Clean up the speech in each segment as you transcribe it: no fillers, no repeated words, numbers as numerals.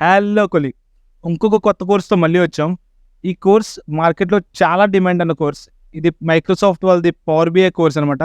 Hello colleague, ఇంకొక కొత్త కోర్స్తో మళ్ళీ వచ్చాం. ఈ కోర్స్ మార్కెట్లో చాలా డిమాండ్ అన్న కోర్స్. ఇది మైక్రోసాఫ్ట్ వాళ్ళది పవర్ బిఐ కోర్స్ అనమాట.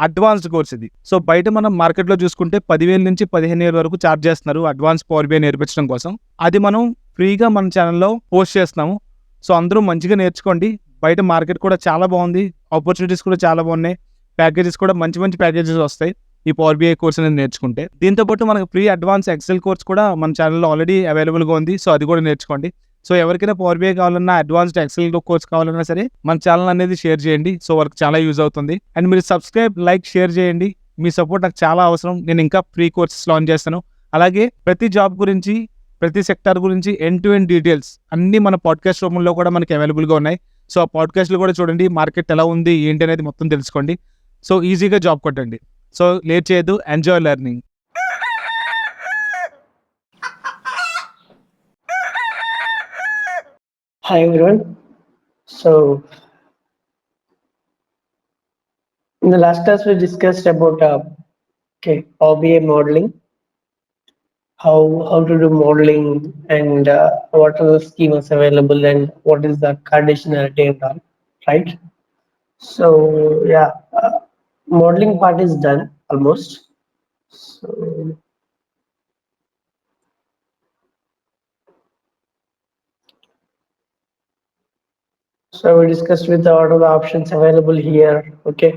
అడ్వాన్స్డ్ కోర్స్ ఇది. సో బయట మనం మార్కెట్లో చూసుకుంటే 10,000 నుంచి 15,000 వరకు ఛార్జ్ చేస్తున్నారు అడ్వాన్స్ పవర్ బిఐ నేర్పించడం కోసం. అది మనం ఫ్రీగా మన ఛానల్లో పోస్ట్ చేస్తున్నాము. సో అందరూ మంచిగా నేర్చుకోండి. బయట మార్కెట్ కూడా చాలా బాగుంది, ఆపర్చునిటీస్ కూడా చాలా బాగున్నాయి, ప్యాకేజెస్ కూడా మంచి మంచి ప్యాకేజెస్ వస్తాయి ఈ పవర్ బిఐ కోర్స్ అనేది నేర్చుకుంటే. దీంతో పాటు మనకు ఫ్రీ అడ్వాన్స్ ఎక్సెల్ కోర్స్ కూడా మన ఛానల్లో ఆల్రెడీ అవైలబుల్గా ఉంది. సో అది కూడా నేర్చుకోండి. సో ఎవరికైనా పవర్ బిఐ కావాలన్నా, అడ్వాన్స్డ్ ఎక్సెల్ కోర్స్ కావాలన్నా సరే మన ఛానల్ అనేది షేర్ చేయండి. సో వాళ్ళకి చాలా యూజ్ అవుతుంది. అండ్ మీరు సబ్స్క్రైబ్, లైక్, షేర్ చేయండి. మీ సపోర్ట్ నాకు చాలా అవసరం. నేను ఇంకా ఫ్రీ కోర్సెస్ లాంచ్ చేస్తాను. అలాగే ప్రతి జాబ్ గురించి, ప్రతి సెక్టార్ గురించి ఎండ్ టు ఎండ్ డీటెయిల్స్ అన్నీ మన పాడ్కాస్ట్ రూపంలో కూడా మనకి అవైలబుల్గా ఉన్నాయి. సో ఆ పాడ్కాస్ట్లు కూడా చూడండి, మార్కెట్ ఎలా ఉంది ఏంటి అనేది మొత్తం తెలుసుకోండి. సో ఈజీగా జాబ్ కొట్టండి. సో లేట్ చేయొద్దు, enjoy learning. Hi everyone. So in the last class we discussed about OBA modeling, how to do modeling, and what are the schemas available, and what is the conditionality and all, right? So yeah, modeling part is done almost. So we discussed with what are the options available here, okay,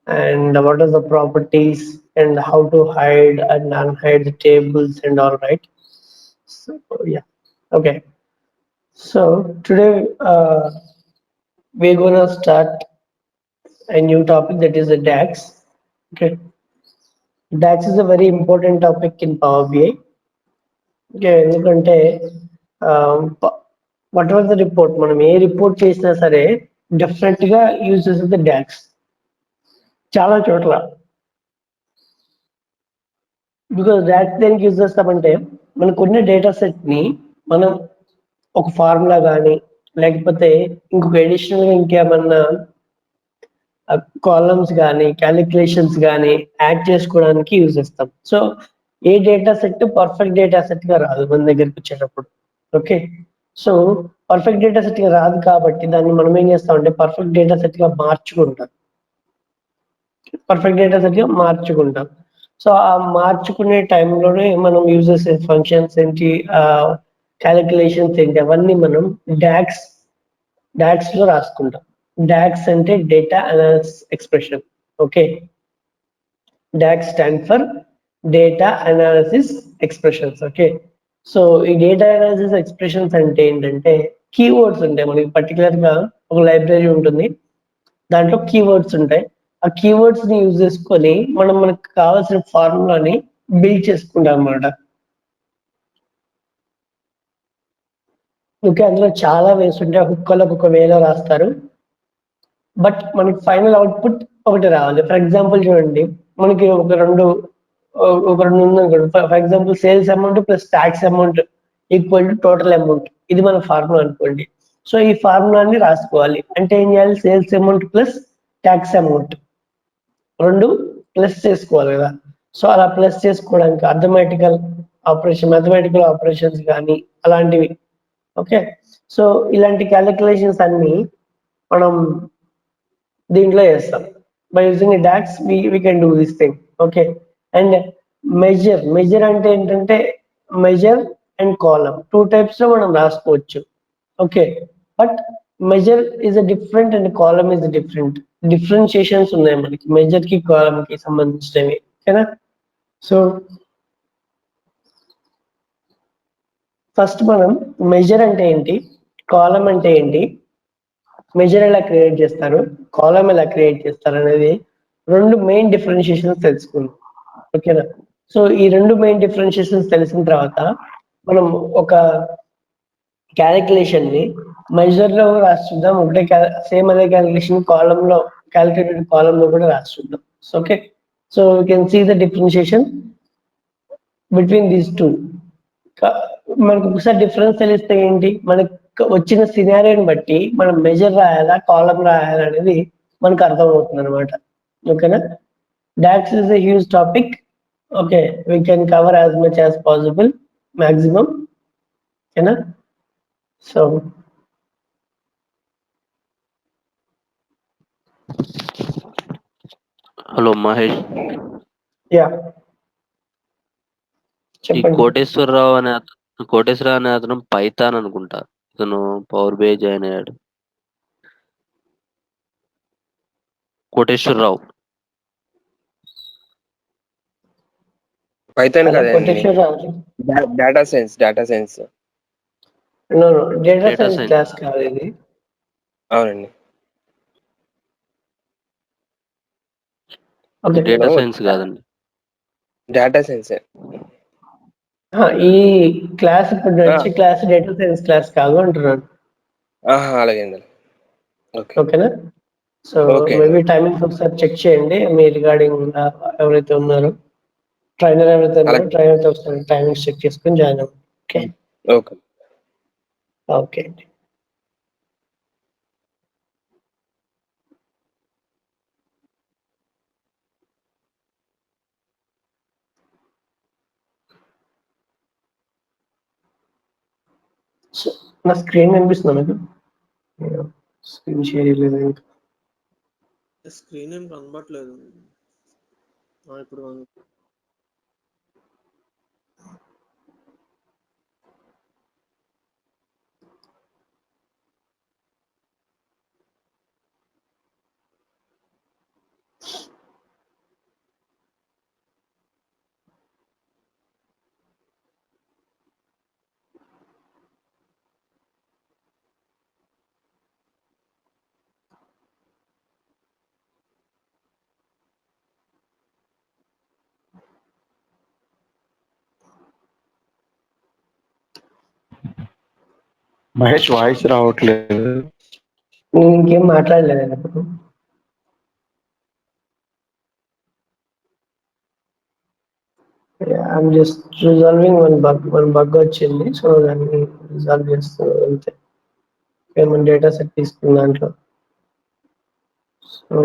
and what are the properties and how to hide and unhide the tables and all, right? So yeah, okay. So today we're gonna start a new topic, that is the DAX. Okay, DAX is a very important topic in Power BI. Okay, ఎందుకంటే what ever the report, మనం ఏ report చేసినా సరే definite గా use చేసేది docs చాలా చోట్ల. Because docs దేనికి use చేస్తామంటే, మనకు ఉన్న డేటా సెట్ ని మనం ఒక ఫార్ములా కానీ, లేకపోతే ఇంకొక ఎడిషనల్ గా ఇంకేమన్నా కాలమ్స్ కానీ, క్యాలిక్యులేషన్స్ కానీ యాడ్ చేసుకోవడానికి యూజ్ చేస్తాం. So a data set perfect data set గా రాదు మన దగ్గరికి వచ్చేటప్పుడు. Okay, so perfect data set గా రాదు కాబట్టి దాన్ని మనం ఏం చేస్తామంటే పర్ఫెక్ట్ డేటా సెట్ గా మార్చుకుంటాం. సో ఆ మార్చుకునే టైంలోనే మనం యూజ్ చేసే ఫంక్షన్స్ ఏంటి, క్యాలిక్యులేషన్స్ ఏంటి, అవన్నీ మనం డాక్స్ లో రాసుకుంటాం. డాక్స్ అంటే data analysis expression. Okay, DAX stand for data analysis expressions. Okay, so ఈ డేటా అనాలిసిస్ ఎక్స్ప్రెషన్స్ అంటే ఏంటంటే కీవర్డ్స్ ఉంటాయి మనకి. పర్టికులర్ గా ఒక లైబ్రరీ ఉంటుంది, దాంట్లో కీవర్డ్స్ ఉంటాయి. ఆ కీవర్డ్స్ ని యూజ్ చేసుకొని మనకు కావాల్సిన ఫార్ములాని బిల్డ్ చేసుకుంటాం అన్నమాట. ఓకే, అందులో చాలా వేస్ ఉంటాయి, ఒక్కొక్కరు ఒక వేలో రాస్తారు, బట్ మనకి ఫైనల్ అవుట్పుట్ ఒకటి రావాలి. ఫర్ ఎగ్జాంపుల్ చూడండి, మనకి ఒక రెండు ఉందనుకోండి. For example sales amount plus tax amount equal to total amount, ఇది మన ఫార్ములా అనుకోండి. సో ఈ ఫార్ములాని రాసుకోవాలి అంటే ఏం చేయాలి, sales amount plus tax amount రెండు ప్లస్ చేసుకోవాలి కదా. సో అలా ప్లస్ చేసుకోవడానికి మ్యాథమెటికల్ ఆపరేషన్స్ కానీ అలాంటివి. ఓకే, సో ఇలాంటి క్యాలిక్యులేషన్స్ అన్ని మనం దీంట్లో చేస్తాం. By using DAX we can do this thing. Okay, and measure అంటే ఏంటంటే measure and column two types లో మనం రాసుకోవచ్చు. Okay, but measure is a different and column is different. Differentiations ఉన్నాయి మనకి మెజర్ కి కాలమ్ కి సంబంధించినవి. ఓకేనా, సో ఫస్ట్ మనం మెజర్ అంటే ఏంటి, కాలమ్ అంటే ఏంటి, మెజర్ ఎలా క్రియేట్ చేస్తారు, కాలమ్ ఎలా క్రియేట్ చేస్తారు అనేది రెండు మెయిన్ డిఫరెన్షియేషన్స్ తెలుసుకుందాం. ఓకేనా, సో ఈ రెండు మెయిన్ డిఫరెన్షియేషన్స్ తెలిసిన తర్వాత మనం ఒక క్యాలిక్యులేషన్ ని మెజర్ లో రాసి చూద్దాం, ఒకటే సేమ్ అదే క్యాలిక్యులేషన్ కాలమ్ లో, క్యాలిక్యులేటెడ్ కాలమ్ లో కూడా రాసి చూద్దాం. Okay, so you can see the differentiation between these two. మనకు ఒకసారి డిఫరెన్స్ తెలిస్తే ఏంటి, మనకు వచ్చిన సినారియోని బట్టి మనం మెజర్ రాయాలా కాలమ్ రాయాలా అనేది మనకు అర్థమవుతుంది అనమాట. ఓకేనా, DAX is a huge topic. Okay, we can cover as much as possible, maximum. ఓకేనా? సో హలో మహేష్, యా ఈ చెప్పండి. కోటేశ్వరరావు అనే అతను పైథాన్ అనుకుంటా. ఇతను పవర్ బై జాయిన్ అయ్యాడు. కోటేశ్వరరావు. పైథాన్ అలా కదండి, Koteswararao data science. No data data science science. Class కాదు ఇది. అవునండి. ఓకే. డేటా సైన్స్ కాదండి. Data science. ఈ క్లాస్ ఇప్పుడు వచ్చే క్లాస్ డేటా సైన్స్ క్లాస్ కాదు అంటున్నాను. అలాగే అండి. ఓకే ఓకేనా? సో ఓకే అండి. మేబీ టైమింగ్స్ ఒకసారి చెక్ చేయండి మీ రిగార్డింగ్ ఎవరైతే ఉన్నారో ట్రైనర్ ఎవరైతే ఉన్నారో అలాగే. ట్రైనర్తో ఒకసారి టైమింగ్స్ చెక్ చేసుకొని జాయిన్ అవ్వండి. Okay okay. ఓకే అండి. సో నా స్క్రీన్ కనిపిస్తుందా మీకు? స్క్రీన్ షేర్ చేయలేదు ఇంకా. స్క్రీన్ ఏం కనబడట్లేదు. ఇప్పుడు మహేష్ వాయిస్ రావట్లేదు. నేను ఇంకేం మాట్లాడలేదు అప్పుడు. I'm just resolving one bug వచ్చింది. సో దాన్ని రిజాల్వ్ చేస్తూ అంతే. ఏమైనా డేటా సెట్ తీసుకున్న దాంట్లో. So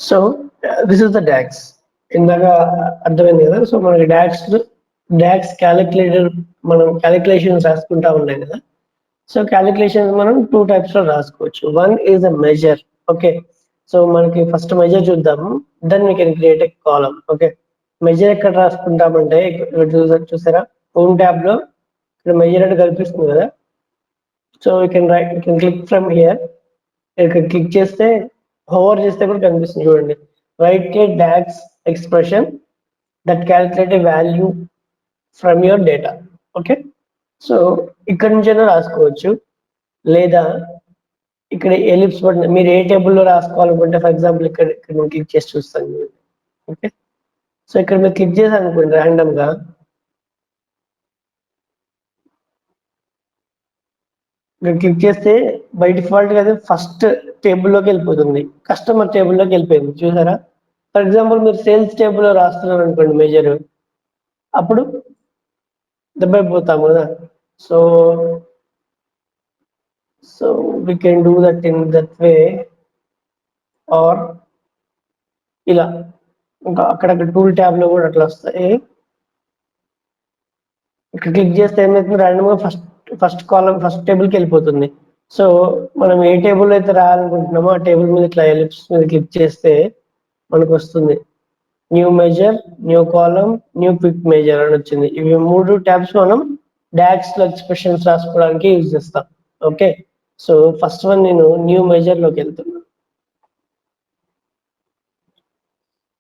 so this is the DAX. ఇందాక అర్థమైంది కదా. సో మనకి డాక్స్ క్యాలిక్యులేటర్ మనం క్యాలిక్యులేషన్స్ రాసుకుంటా ఉన్నాయి కదా. సో క్యాలిక్యులేషన్స్ మనం 2 టైప్స్ లో రాసుకోవచ్చు. One is a measure. Okay, so మనకి ఫస్ట్ మెజర్ చూద్దాము. Then we can create a column. Okay, measure ఎక్కడ రాసుకుంటామంటే ఇక్కడ చూసారా హోమ్ ట్యాబ్ లో ఇక్కడ మెజర్ అంటే కనిపిస్తుంది కదా. So we can click from here. ఇక్కడ క్లిక్ చేస్తే హోవర్ చేస్తే కూడా కనిపిస్తుంది చూడండి. Right a DAX expression that calculate a value from your data. Okay, so ఇక్కడ నుంచైనా రాసుకోవచ్చు, లేదా ఇక్కడ ఎలిప్స్ బటన్ మీరు ఏ టేబుల్లో రాసుకోవాలనుకుంటే ఫర్ ఎగ్జాంపుల్ ఇక్కడ నేను క్లిక్ చేసి చూస్తాను. ఓకే, సో ఇక్కడ మీరు క్లిక్ చేశారు అనుకోండి ర్యాండమ్ గా, ఇక్కడ క్లిక్ చేస్తే బై డిఫాల్ట్ గా అది ఫస్ట్ టేబుల్లోకి వెళ్ళిపోతుంది. కస్టమర్ టేబుల్లోకి వెళ్ళిపోయింది చూసారా. ఫర్ ఎగ్జాంపుల్ మీరు సేల్స్ టేబుల్లో రాస్తున్నారు అనుకోండి మెజర్, అప్పుడు దెబ్బైపోతాము కదా. So we can do that in that way, or ఇలా ఇంకా అక్కడ టూల్ ట్యాబ్ లో కూడా అట్లా వస్తాయి. ఇక్కడ క్లిక్ చేస్తే ఏమైతుంది ర్యాండమ్ గా ఫస్ట్ కాలమ్ ఫస్ట్ టేబుల్ కి వెళ్ళిపోతుంది. సో మనం ఏ టేబుల్ అయితే రాయాలనుకుంటున్నామో ఆ టేబుల్ మీద ఇట్లా ఎలిప్స్ మీద క్లిక్ చేస్తే మనకు వస్తుంది new measure, new column, new quick measure అని వచ్చింది. ఇవి 3 ట్యాబ్స్ మనం డాక్స్ లో ఎక్స్ప్రెషన్స్ రాసుకోవడానికి యూజ్ చేస్తాం. ఓకే, సో ఫస్ట్ వన్ నేను న్యూ మెజర్ లోకి వెళ్తున్నాను.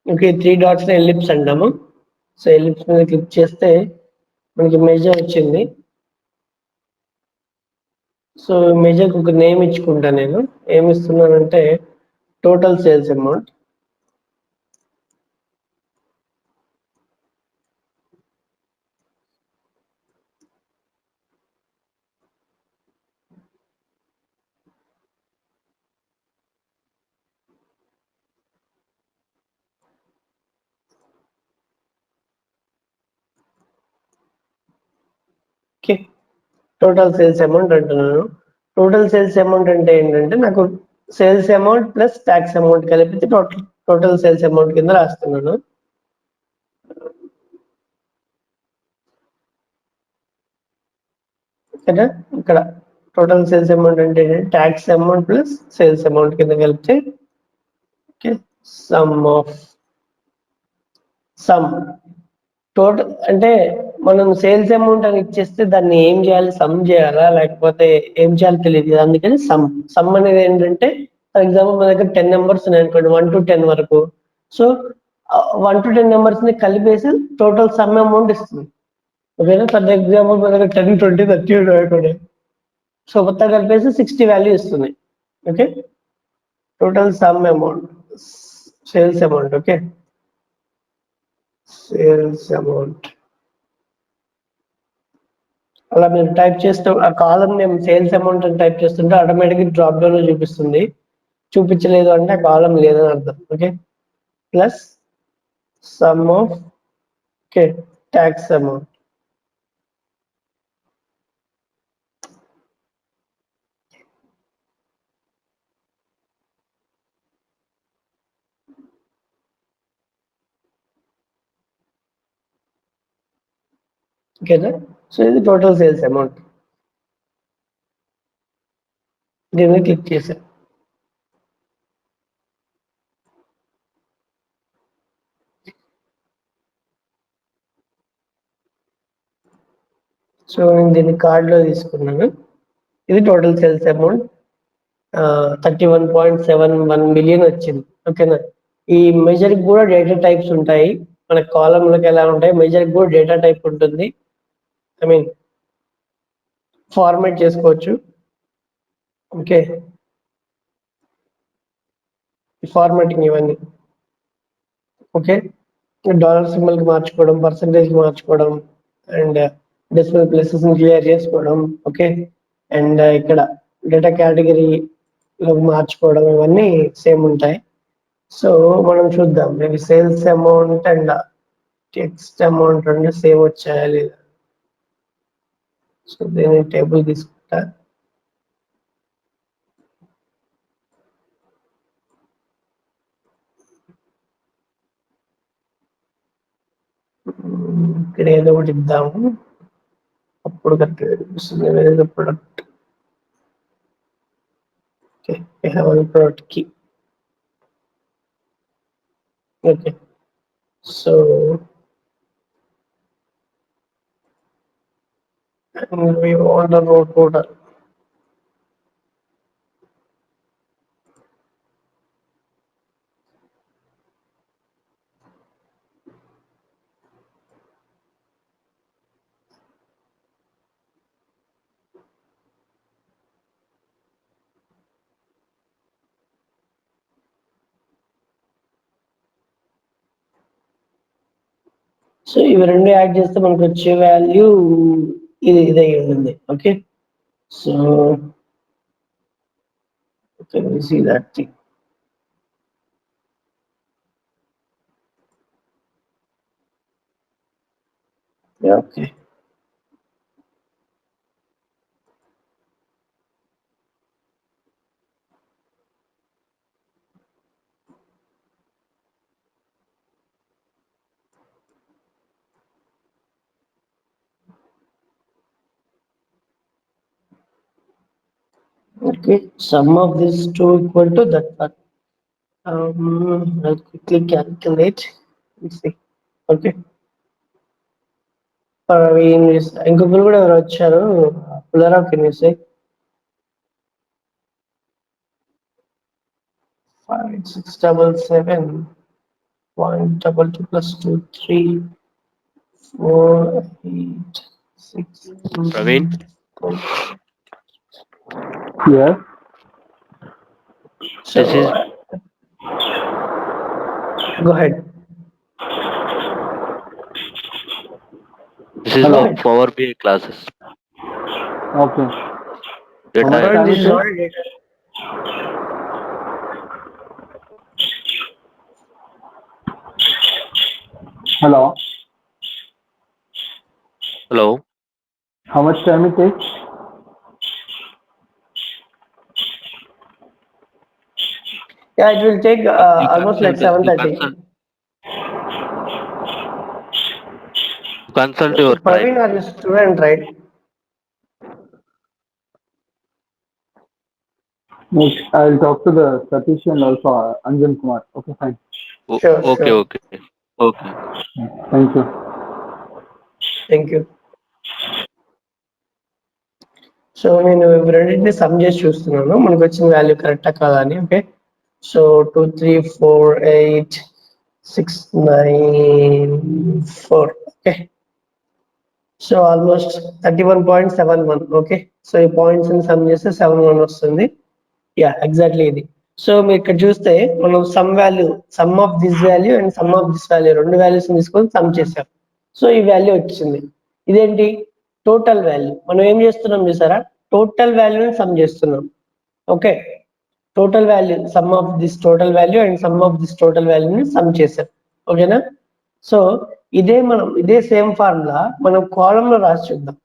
ఓకే, 3 డాట్స్ లో ఎలిప్స్ అంటాము. సో ఎలిప్స్ మీద క్లిక్ చేస్తే మనకి మెజర్ వచ్చింది. సో మెజర్కి ఒక నేమ్ ఇచ్చుకుంటా నేను. ఏమి ఇస్తున్నానంటే total sales amount. Okay, total sales amount అంటున్నాను. టోటల్ సేల్స్ అమౌంట్ అంటే ఏంటంటే నాకు sales amount plus tax amount కలిపితే టోటల్ సేల్స్ అమౌంట్ కింద రాస్తున్నాను. ఓకేనా, ఇక్కడ టోటల్ సేల్స్ అమౌంట్ అంటే tax amount plus sales amount కింద కలిపితే ఓకే సమ్ టోటల్ అంటే మనం సేల్స్ అమౌంట్ అని ఇచ్చేస్తే దాన్ని ఏం చేయాలి, సమ్ చేయాలా లేకపోతే ఏం చేయాలో తెలియదు. అందుకని సమ్ అనేది ఏంటంటే ఫర్ ఎగ్జాంపుల్ మన దగ్గర 10 నెంబర్స్ ఉన్నాయి అనుకోండి, 1 to 10 వరకు. సో 1 to 10 నెంబర్స్ ని కలిపేసి టోటల్ సమ్ అమౌంట్ ఇస్తుంది. ఓకేనా, ఫర్ ఎగ్జాంపుల్ మన దగ్గర 10, 20, 30 అనుకోండి, సో మొత్తం కలిపేసి 60 వాల్యూ ఇస్తుంది. Okay, total some amount sales amount. Okay, sales amount అలా మీరు టైప్ చేస్తూ ఆ కాలం నేమ్ సేల్స్ అమౌంట్ అని టైప్ చేస్తుంటే ఆటోమేటిక్గా డ్రాప్ డౌన్ లో చూపిస్తుంది. చూపించలేదు అంటే ఆ కాలం లేదని అర్థం. Okay, plus some of okay tax amount. ఓకేనా, సో ఇది టోటల్ సేల్స్ అమౌంట్. దీన్ని క్లిక్ చేశాను. సో నేను దీన్ని కార్డులో తీసుకున్నాను. ఇది టోటల్ సేల్స్ అమౌంట్ 31.71 మిలియన్ వచ్చింది. ఓకేనా, ఈ మెజర్ కూడా డేటా టైప్స్ ఉంటాయి. మన కాలంలోకి ఎలా ఉంటాయి, మెజర్ కూడా డేటా టైప్ ఉంటుంది. ఐ మీన్ ఫార్మాట్ చేసుకోవచ్చు. ఓకే, ఫార్మాటింగ్ ఇవన్నీ. ఓకే, డాలర్ సింబల్ కి మార్చుకోవడం, పర్సంటేజ్ కి మార్చుకోవడం, అండ్ డెసిమల్ ప్లేసెస్ ని క్లియర్ చేసుకోవడం. ఓకే, అండ్ ఇక్కడ డేటా కేటగిరీ మార్చుకోవడం, ఇవన్నీ సేమ్ ఉంటాయి. సో మనం చూద్దాం, maybe sales amount and text amount రెండు సేమ్ వచ్చాయా లేదా. సో దీన్ని టేబుల్ తీసుకుంటా. ఇక్కడ ఏదో ఒకటి ఇద్దాము, అప్పుడు కరెక్ట్గా చూపిస్తుంది. ఏదో product. Okay, we have one product key. Okay, so we want a row total. So ఇవి రెండు యాడ్ చేస్తే మనకు వచ్చే వాల్యూ ఇది అయి ఉంటుంది. Okay, so can we see that thing? Yeah, okay. Okay, sum of these two equal to that one. I'll quickly calculate. Let's see. Okay. ఇంకొకరు కూడా ఎవరు వచ్చారు, Pullarao can you say 5677.22 plus 2 3 4 8 6 Praveen, Yeah. So this is Go ahead. This is Hello. my Power BI classes. Okay. Data much But time this is it not takes? a data. Hello. Hello. How much time it takes? Yeah, it will take You almost like consult. You 7:30. consult. Consult your Praveen, time. are you student, right? Yes, I'll talk to the Satish and also Anjan Kumar. Okay, fine. Sure, Okay. sure. Okay. Okay. Thank you. Thank you. So నేను ఇవి రెండింటిని some చేసి చూస్తున్నాను మనకు వచ్చిన value కరెక్టా కాదా అని. Okay, so 2 3 4 8 6 9 4. Okay, so almost 31.71. Okay, so ఈ పాయింట్స్ ని సమ్ చేస్తే 71 వస్తుంది. యా, ఎగ్జాక్ట్లీ ఇది. సో మీరు ఇక్కడ చూస్తే మనం some value, some of this value and some of this value రెండు వాల్యూస్ తీసుకొని సమ్ చేసాం. సో ఈ వాల్యూ వచ్చింది. ఇదేంటి? Total value. మనం ఏం చేస్తున్నాం చూసారా, టోటల్ వాల్యూని సమ్ చేస్తున్నాం. Okay, total value, some of this total value and some of this total వాల్యూని సమ్ చేసాం. ఓకేనా? సో ఇదే సేమ్ ఫార్ములా మనం కాలమ్ లో రాసి చూద్దాం,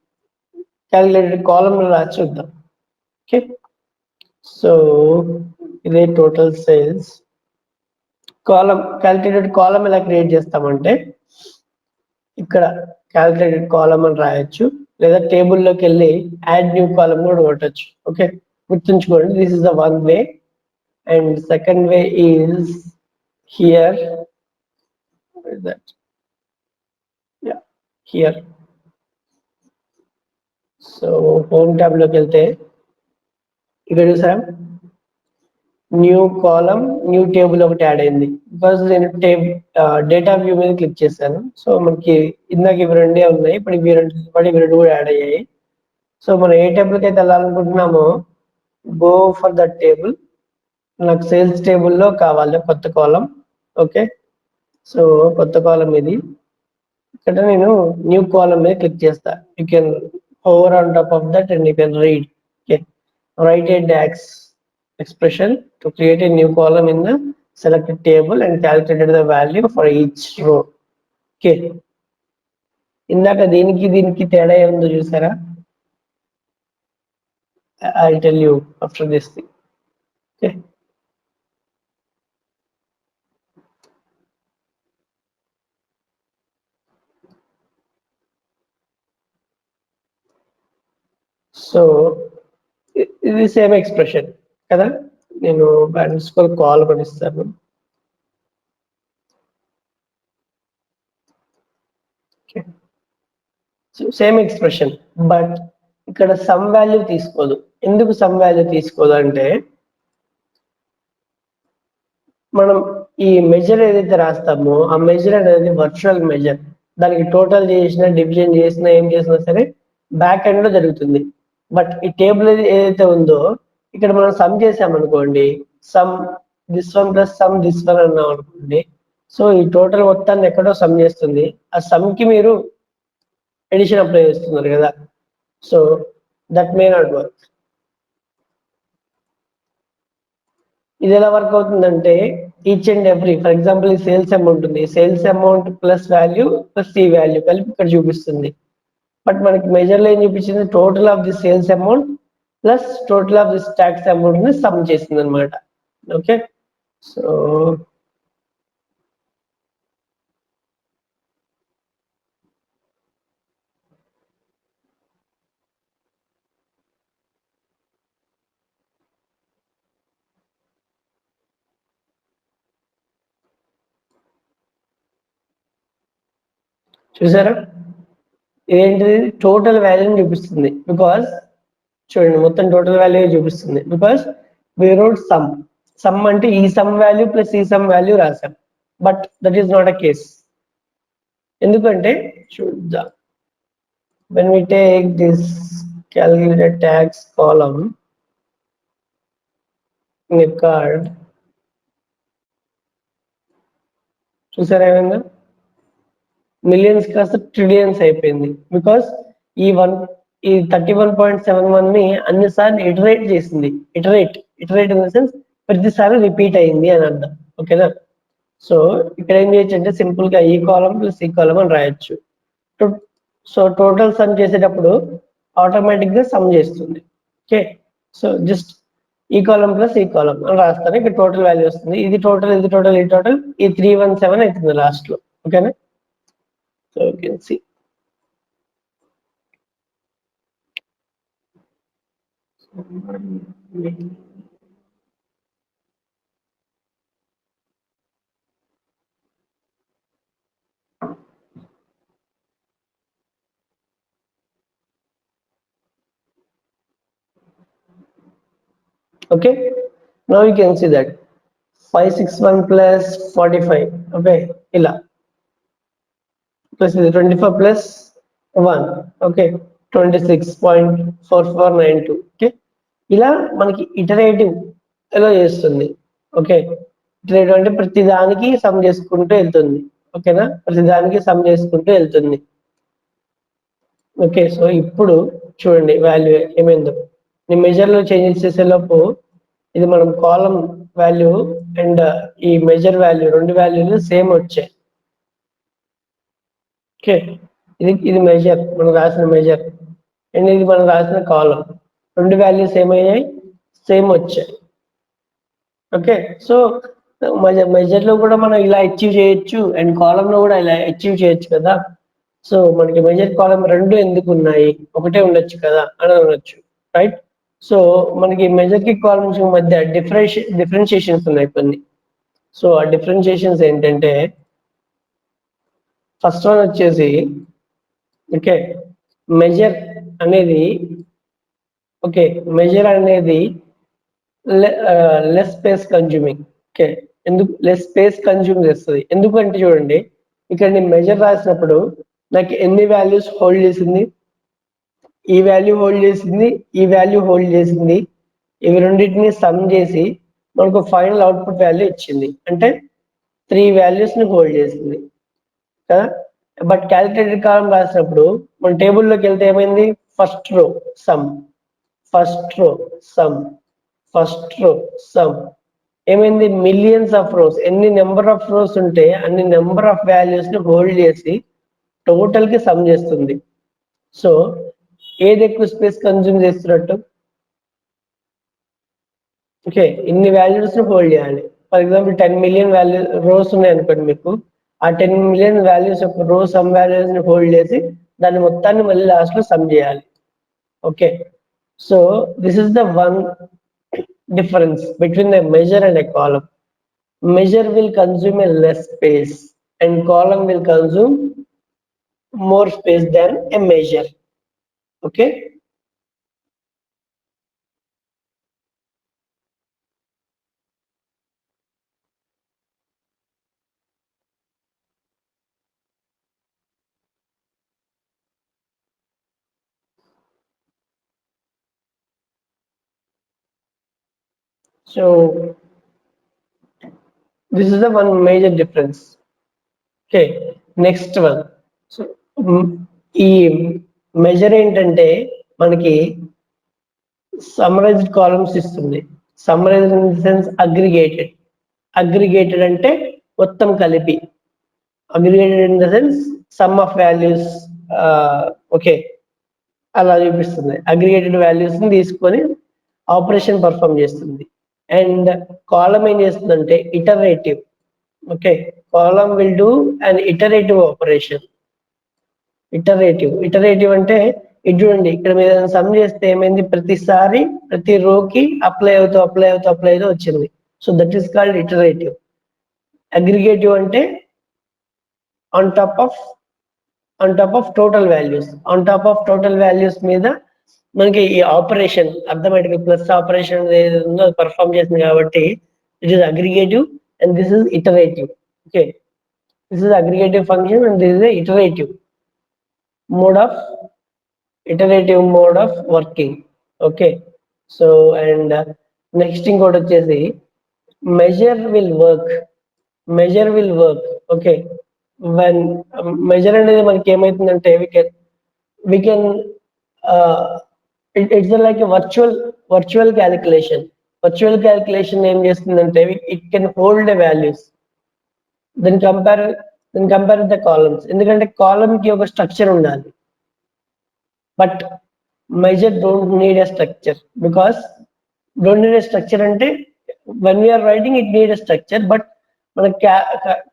క్యాలిక్యులేటెడ్ కాలమ్ లో రాసి చూద్దాం. ఓకే, సో ఇదే total sales column. Calculated column ఎలా క్రియేట్ చేస్తామంటే ఇక్కడ క్యాలిక్యులేటెడ్ కాలమ్ అని రాయొచ్చు, లేదా టేబుల్లోకి వెళ్ళి యాడ్ న్యూ కాలమ్ కూడా కొట్టచ్చు. ఓకే, గుర్తుంచుకోండి, this is the one way and second way is here, that yeah here. So home tab లోకి వెళ్తే ఇక్కడ చూసారా, న్యూ కాలమ్ న్యూ టేబుల్ ఒకటి యాడ్ అయింది. బికాస్ నేను డేటా వ్యూ మీద క్లిక్ చేశాను. సో మనకి ఇందాక ఇవి రెండే ఉన్నాయి, ఇప్పుడు ఇవి రెండు కూడా యాడ్ అయ్యాయి. సో మనం ఏ టేబుల్కి అయితే వెళ్ళాలనుకుంటున్నామో గో ఫర్ దట్ టేబుల్. నాకు సేల్స్ టేబుల్లో కావాలి కొత్త కాలం. ఓకే, సో కొత్త కాలం ఇది. ఇక్కడ నేను న్యూ కాలం మీద క్లిక్ చేస్తా. You can hover on top of that and you can read. Okay, write a DAX expression to create a new column in the selected table and calculated the value for each row. Okay, ఇందాక దీనికి తేడా ఏముందో చూసారా? I'll tell you after this thing. Okay, so ఇది same expression కదా. నేను balance call కొనిస్తాను. Same expression, but ఇక్కడ సమ్ వాల్యూ తీసుకోదు. ఎందుకు సమ్ వాల్యూ తీసుకోదు అంటే మనం ఈ మెజర్ ఏదైతే రాస్తామో ఆ మెజర్ అనేది వర్చువల్ మెజర్. దానికి టోటల్ చేసినా డివిజన్ చేసినా ఏం చేసినా సరే బ్యాక్ ఎండ్ లో జరుగుతుంది. బట్ ఈ టేబుల్ ఏదైతే ఉందో ఇక్కడ మనం సమ్ చేసామనుకోండి, some this one plus some this one అన్నాం అనుకోండి, సో ఈ టోటల్ మొత్తాన్ని ఎక్కడో సమ్ చేస్తుంది. ఆ సమ్ కి మీరు ఎడిషన్ అప్లై చేస్తున్నారు కదా, so that may not work. ఇది ఎలా వర్క్ అవుతుందంటే each and every, for example ఈ సేల్స్ అమౌంట్ ఉంది, sales amount plus value plus ఈ వాల్యూ కలిపి ఇక్కడ చూపిస్తుంది. బట్ మనకి మెజర్ లో ఏం చూపించింది, total of the sales amount plus total of this tax amount ని సమ్ చేసింది అనమాట. ఓకే, సో చూసారా, ఇదేంటిది టోటల్ వాల్యూని చూపిస్తుంది. బికాస్ చూడండి, మొత్తం టోటల్ వాల్యూ చూపిస్తుంది. Because we wrote sum. Sum అంటే ఈ సమ్ వాల్యూ ప్లస్ ఈ సమ్ వాల్యూ రాసాం, but that is not a case. ఎందుకంటే చూద్దాం, when we take this calculated tax column in a card, చూసారా ఏమైందా? మిలియన్స్ కాస్త ట్రిలియన్స్ అయిపోయింది. బికాస్ ఈ 31.71 ని అన్నిసార్లు ఇటరేట్ చేసింది. ఇటరేట్ ఇన్ ద సెన్స్ ప్రతిసారి రిపీట్ అయింది అని అర్థం. ఓకేనా? సో ఇక్కడ ఏం చేయొచ్చు అంటే సింపుల్ గా ఈ కాలం ప్లస్ ఈ కాలం అని రాయొచ్చు. సో టోటల్ సమ్ చేసేటప్పుడు ఆటోమేటిక్ గా సమ్ చేస్తుంది. ఓకే, సో జస్ట్ ఈ కాలం ప్లస్ ఈ కాలం అని రాస్తాను. ఇక్కడ టోటల్ వాల్యూ వస్తుంది. ఇది టోటల్ ఈ 317 అవుతుంది లాస్ట్ లో. ఓకేనా? So you can see. Okay, now you can see that 561 plus 45. Okay, ఇలా plus 24 plus 1. Okay, 26.4492. Okay, ఇలా మనకి ఇటరేటివ్ ఎలా చేస్తుంది. ఓకే, ఇటరేటివ్ అంటే ప్రతి దానికి సమ్ చేసుకుంటూ వెళ్తుంది. ఓకేనా? ప్రతి దానికి సమ్ చేసుకుంటూ వెళ్తుంది. ఓకే, సో ఇప్పుడు చూడండి వాల్యూ ఏమైందో. నేను మెజర్ లో చేంజెస్ చేసేలోపు ఇది మనం కాలం వాల్యూ అండ్ ఈ మెజర్ వాల్యూ రెండు వాల్యూలు సేమ్ వచ్చాయి. ఓకే, ఇది మెజర్ మనం రాసిన మెజర్ అండ్ ఇది మనం రాసిన కాలం. రెండు వాల్యూస్ ఏమయ్యాయి? సేమ్ వచ్చాయి. ఓకే, సో మెజర్ లో కూడా మనం ఇలా అచీవ్ చేయొచ్చు అండ్ కాలం లో కూడా ఇలా అచీవ్ చేయొచ్చు కదా. సో మనకి మెజర్ కాలం రెండు ఎందుకు ఉన్నాయి, ఒకటే ఉండొచ్చు కదా అని అనొచ్చు, రైట్? సో మనకి మెజర్ కి కాలమ్స్ మధ్య డిఫరెన్షియేషన్స్ ఉన్నాయి కొన్ని. సో ఆ డిఫరెన్షియేషన్స్ ఏంటంటే ఫస్ట్ వన్ వచ్చేసి ఓకే మెజర్ అనేది లెస్ స్పేస్ కన్జ్యూమింగ్. ఓకే, ఎందుకు లెస్ స్పేస్ కన్జ్యూమ్ చేస్తుంది? ఎందుకంటే చూడండి, ఇక్కడ నేను మెజర్ రాసినప్పుడు నాకు ఎన్ని వాల్యూస్ హోల్డ్ చేసింది? ఈ వాల్యూ హోల్డ్ చేసింది, ఈ వాల్యూ హోల్డ్ చేసింది. ఇవి రెండింటిని సమ్ చేసి మనకు ఫైనల్ అవుట్పుట్ వాల్యూ ఇచ్చింది. అంటే 3 వాల్యూస్ ని హోల్డ్ చేసింది కదా. బట్ క్యాలిక్యులేటెడ్ కాలం రాసినప్పుడు మన టేబుల్లోకి వెళ్తే ఏమైంది? ఫస్ట్ రో సమ్, ఏమైంది? Millions of rows. ఎన్ని నెంబర్ ఆఫ్ రోస్ ఉంటే అన్ని నెంబర్ ఆఫ్ వాల్యూస్ ని హోల్డ్ చేసి టోటల్ కి సమ్ చేస్తుంది. సో ఏది ఎక్కువ స్పేస్ కన్జ్యూమ్ చేస్తున్నట్టు? ఓకే, ఇన్ని వాల్యూస్ ని హోల్డ్ చేయాలి. For example 10 million value rows ఉన్నాయి అనుకోండి, మీకు ఆ 10 మిలియన్ వాల్యూస్ యొక్క రో సమ్ వాల్యూస్ ని హోల్డ్ చేసి దాన్ని మొత్తాన్ని మళ్ళీ లాస్ట్ లో సమ్ చేయాలి. Okay, so this is the one difference between a measure and a column. Measure will consume a less space and column will consume more space than a measure. Okay, so this is the one major difference. Okay, next one. So ఈ measure ఏంటంటే మనకి summarised columns ఇస్తుంది. Summarised in the sense aggregated అంటే మొత్తం కలిపి. Aggregated in the sense some of values. Okay, అలా చూపిస్తుంది. Aggregated values ని తీసుకొని ఆపరేషన్ పర్ఫామ్ చేస్తుంది. అండ్ కాలం ఏం చేస్తుందంటే iterative. Okay, column will do and iterative operation. Iterative అంటే ఇది చూడండి, ఇక్కడ మీద సమ్ చేస్తే ఏమైంది? ప్రతిసారి ప్రతి రోకి అప్లై అవుతూ వచ్చింది. So that is called iterative. Aggregative అంటే on top of total values మీద మనకి ఈ ఆపరేషన్ అర్థమెటిక్ ప్లస్ ఆపరేషన్ ఏదో పర్ఫామ్ చేస్తుంది కాబట్టి it is aggregative and this is iterative. Okay, this is aggregative function and this is iterative mode of working. Okay, so and next thing కూడా వచ్చేసి measure will work okay when measure అనేది మనకి ఏమైతుందంటే we can it's like a virtual calculation ఏం చేస్తుందంటే it can hold the values then compare the columns ఎందుకంటే column కి ఒక స్ట్రక్చర్ ఉండాలి but measure don't need a structure because don't need a structure అంటే when we are writing it need a structure but మన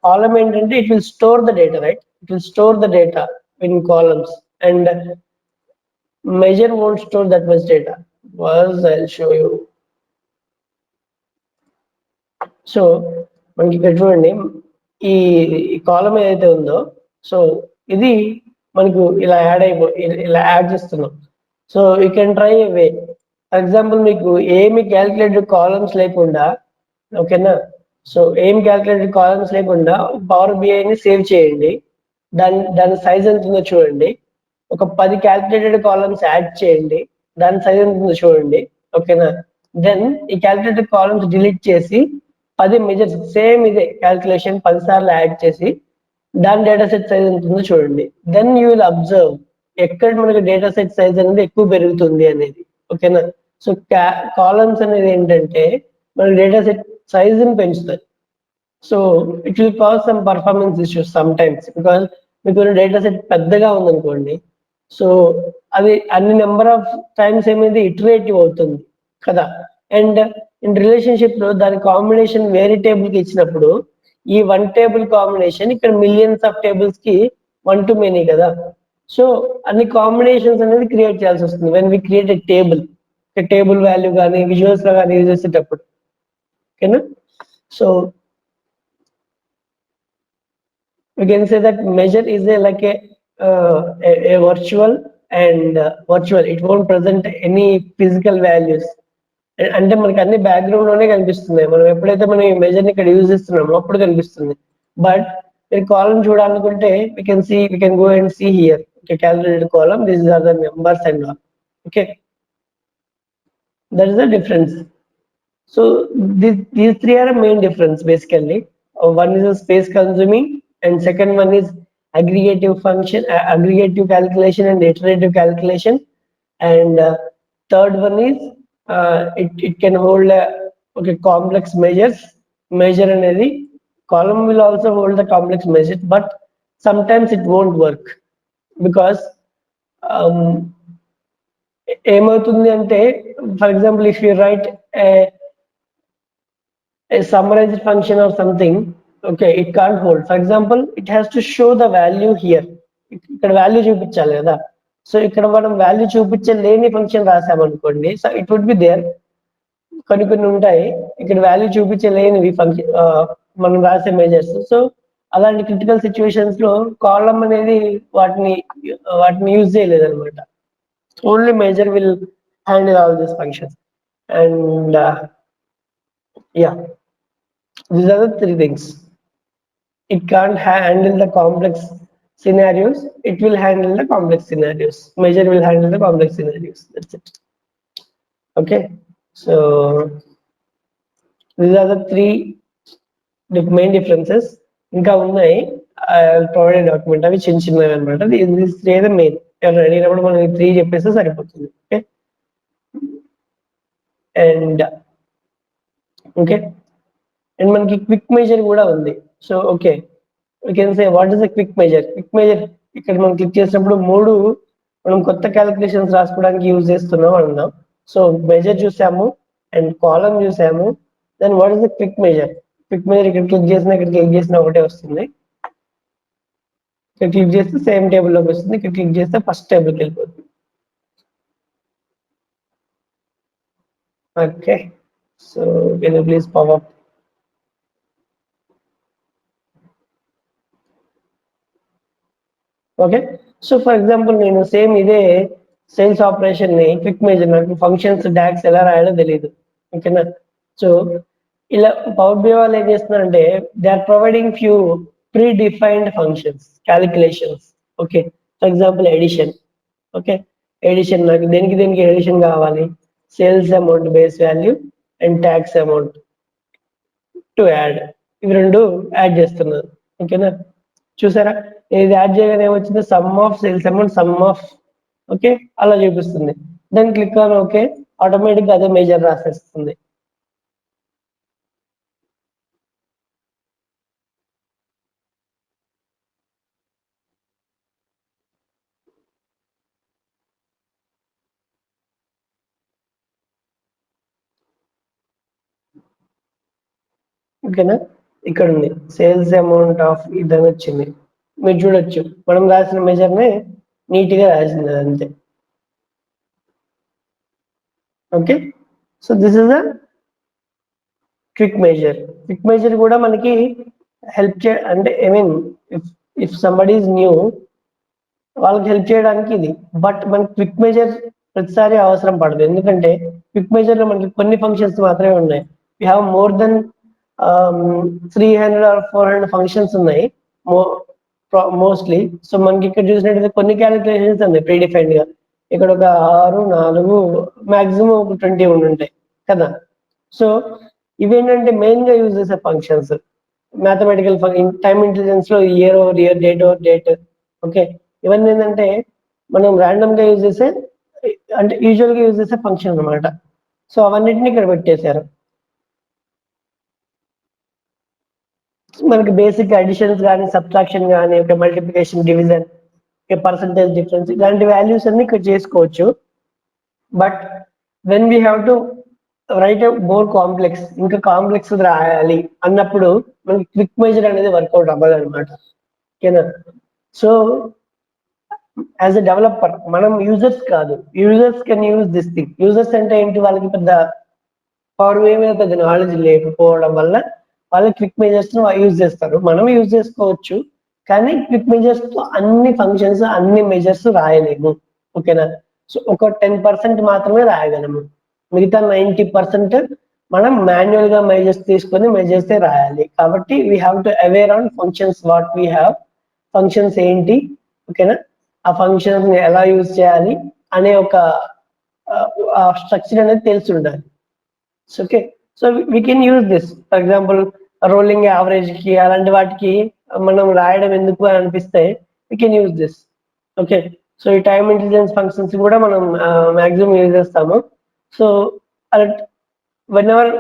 column ఏంటంటే it will store the data, right? It will store the data in columns and measure won't store that much data. I'll show you. So మనకి ఇక్కడ చూడండి ఈ కాలం ఏదైతే ఉందో so ఇది మనకు ఇలా యాడ్ చేస్తున్నాం. So you can try A way. For example మీకు ఏమి క్యాలిక్యులేటెడ్ కాలమ్స్ లేకుండా, ఓకేనా, సో ఏం క్యాలిక్యులేటెడ్ కాలమ్స్ లేకుండా పవర్ బిఐని సేవ్ చేయండి. దాని సైజ్ ఎంత ఉందో చూడండి. ఒక 10 క్యాలిక్యులేటెడ్ కాలమ్స్ యాడ్ చేయండి, దాని సైజ్ ఎంత ఉందో చూడండి, ఓకేనా. దెన్ ఈ క్యాలిక్యులేటెడ్ కాలమ్స్ డిలీట్ చేసి 10 మెజర్స్ సేమ్ ఇదే క్యాలిక్యులేషన్ 10 సార్లు యాడ్ చేసి దాని డేటా సెట్ సైజ్ ఎంత ఉందో చూడండి. దెన్ యూ విల్ అబ్జర్వ్ ఎక్కడ మనకి డేటా సెట్ సైజ్ అనేది ఎక్కువ పెరుగుతుంది అనేది, ఓకేనా. సో కాలమ్స్ అనేది ఏంటంటే మన డేటా సెట్ సైజుని పెంచుతాయి. So it will cause some performance issues some times because మీకు డేటా సెట్ పెద్దగా ఉందనుకోండి, సో అది అన్ని నెంబర్ ఆఫ్ టైమ్స్ ఏమైంది ఇటరేటివ్ అవుతుంది కదా. అండ్ ఇన్ రిలేషన్షిప్ లో దాని కాంబినేషన్ వేరే టేబుల్ కి ఇచ్చినప్పుడు ఈ 1 టేబుల్ కాంబినేషన్ ఇక్కడ మిలియన్స్ ఆఫ్ టేబుల్స్ కి 1 to many కదా. సో అన్ని కాంబినేషన్స్ అనేది క్రియేట్ చేయాల్సి వస్తుంది when we create a table value కానీ విజువల్స్ లో కానీ యూజ్ చేసేటప్పుడు, ఓకేనా. So we can say that measure is a virtual and virtual. It won't present any physical values. అంటే మనకి అన్ని బ్యాక్గ్రౌండ్ లోనే కనిపిస్తుంది. మనం ఎప్పుడైతే మనం ఈ మెజర్ ని ఇక్కడ యూజ్ చేస్తున్నామో అప్పుడు కనిపిస్తుంది. బట్ మీరు కాలం చూడాలనుకుంటే we can go and see here. Okay, calculated column. These are the numbers and all. Okay, that is the difference. So these three are the main difference basically. One is a space consuming, and second one is aggregative calculation and iterative calculation, and third one is it can hold complex measure అనేది column will also hold the complex measure, but sometimes it won't work because ఏమవుతుంది అంటే for example if you right a summarized function or something, okay, it can't hold. For example, it has to show the value here. ఇక్కడ value చూపించాలి కదా. So ఇక్కడ మనం value చూపించలేని function రాసామనుకోండి, so it would be there. కొన్ని ఉంటాయి ఇక్కడ వాల్యూ చూపించలేనివి ఫంక్షన్ మనం రాసే మెజర్స్. సో అలాంటి క్రిటికల్ సిచ్యువేషన్స్ లో కాలం అనేది వాటిని యూజ్ చేయలేదు అనమాట. Only measure will handle all these functions and yeah, these are the three things. It can't handle the complex scenarios. It will handle the complex scenarios. Measure will handle the complex scenarios. That's it. Okay, so these are the three main differences. ఇంకా ఉన్నాయి, I'll provide a document అవి చిన్నవి అనమాట. These three are the main. Ready అయినప్పుడు మనం 3 చెప్పేస్తే సరిపోతుంది. Okay, and okay, and మనకి క్విక్ మెజర్ కూడా ఉంది. So okay, we can say what is the quick measure. ఇక్కడ మనం క్లిక్ చేసినప్పుడు 3 మనం కొత్త క్యాలిక్యులేషన్స్ రాసుకోవడానికి యూజ్ చేస్తున్నాం అన్నాం. సో మెజర్ చూసాము అండ్ కాలం చూసాము. Then what is the quick measure. ఇక్కడ క్లిక్ చేసినా ఒకటే వస్తుంది. ఇక్కడ క్లిక్ చేస్తే సేమ్ టేబుల్ లోకి వస్తుంది. ఇక్కడ క్లిక్ చేస్తే ఫస్ట్ టేబుల్కి వెళ్ళిపోతుంది. Okay, so can you please pop up. Okay, so for example నేను సేమ్ ఇదే సేల్స్ ఆపరేషన్ ని క్విక్ మెజర్, నాకు ఫంక్షన్స్ డాక్స్ ఎలా రాయాలో తెలియదు, ఓకేనా. సో ఇలా పవర్ బిఐ వాళ్ళు ఏం చేస్తున్నారంటే they are providing few pre defined functions calculations. Okay, for example addition. Okay, addition నాకు దేనికి ఎడిషన్ కావాలి, sales amount base value and tax amount to add, ఇవి 2 యాడ్ చేస్తున్నారు. ఓకేనా, చూసారా ఇది యాడ్ చేయగానే ఏమొచ్చింది, some of sales amount some of, okay అలా చూపిస్తుంది. దాన్ని క్లిక్ ఆన్ ఓకే, ఆటోమేటిక్ గా అదే మేజర్ రాసేస్తుంది. ఓకేనా, ఇక్కడ ఉంది సేల్స్ అమౌంట్ ఆఫ్ ఇదని వచ్చింది. మీరు చూడొచ్చు మనం రాసిన మెజర్ ని నీట్ గా రాసింది అది అంతే. Okay, so this is the quick measure. Quick measure కూడా మనకి హెల్ప్ చే అంటే I mean if somebody is new వాళ్ళకి హెల్ప్ చేయడానికి ఇది. బట్ మనకి క్విక్ మెజర్ ప్రతిసారి అవసరం పడదు, ఎందుకంటే క్విక్ మెజర్ లో మనకి కొన్ని ఫంక్షన్స్ మాత్రమే ఉన్నాయి. We have more than 300 or 400 functions ఉన్నాయి మోస్ట్లీ. సో మనకి ఇక్కడ చూసినట్టయితే కొన్ని క్యాలిక్యులేషన్స్ ఉన్నాయి ప్రీ డిఫైన్డ్ గా. ఇక్కడ ఒక 6, 4 మాక్సిమం ఒక 20 ఉంటాయి కదా. సో ఇవేంటంటే మెయిన్ గా యూజ్ చేసే ఫంక్షన్స్ మ్యాథమెటికల్ టైమ్ ఇంటెలిజెన్స్ లో year over year, date over date. Okay, ఇవన్నీ ఏంటంటే మనం ర్యాండమ్ గా యూజ్ చేసే అంటే యూజువల్ గా యూజ్ చేసే ఫంక్షన్ అనమాట. సో అవన్నిటిని ఇక్కడ పెట్టేశారు. మనకి బేసిక్ అడిషన్స్ కానీ, సబ్ట్రాక్షన్ కానీ, ఒక మల్టిప్లికేషన్, డివిజన్, పర్సంటేజ్ డిఫరెన్స్, ఇలాంటి వాల్యూస్ అన్ని ఇక్కడ చేసుకోవచ్చు. But when we have to right more complex, ఇంకా కాంప్లెక్స్ రాయాలి అన్నప్పుడు మనకి క్విక్ మెజర్ అనేది వర్కౌట్ అవ్వదు అనమాట. ఓకేనా, సో యాజ్ ఎ డెవలపర్ మనం యూజర్స్ కాదు, users can use this thing. Users అంటే ఏంటి, వాళ్ళకి పెద్ద పవర్ మీద పెద్ద నాలెడ్జ్ లేకపోవడం వల్ల వాళ్ళు క్విక్ మెజర్స్ ను యూజ్ చేస్తారు. మనం యూజ్ చేసుకోవచ్చు, కానీ క్విక్ మెజర్స్ తో అన్ని ఫంక్షన్స్, అన్ని మెజర్స్ రాయలేము. ఓకేనా, సో ఒక 10% మాత్రమే రాయగలము. మిగతా 90% మనం మాన్యువల్ గా మెజర్స్ తీసుకొని మెజర్స్ రాయాలి. కాబట్టి we have to aware on functions what we have, functions ఏంటి, ఓకేనా, ఆ ఫంక్షన్స్ ని ఎలా యూజ్ చేయాలి అనే ఒక స్ట్రక్చర్ అనేది తెలిసి ఉండాలి. Okay, so we can use this. For example rolling average కి అలాంటి వాటికి మనం రాయడం ఎందుకు అని అనిపిస్తే we can use this. Okay, so ఈ టైమ్ ఇంటెలిజెన్స్ ఫంక్షన్స్ కూడా మనం మాక్సిమం యూజ్ చేస్తాము. సో వెన్ ఎవర్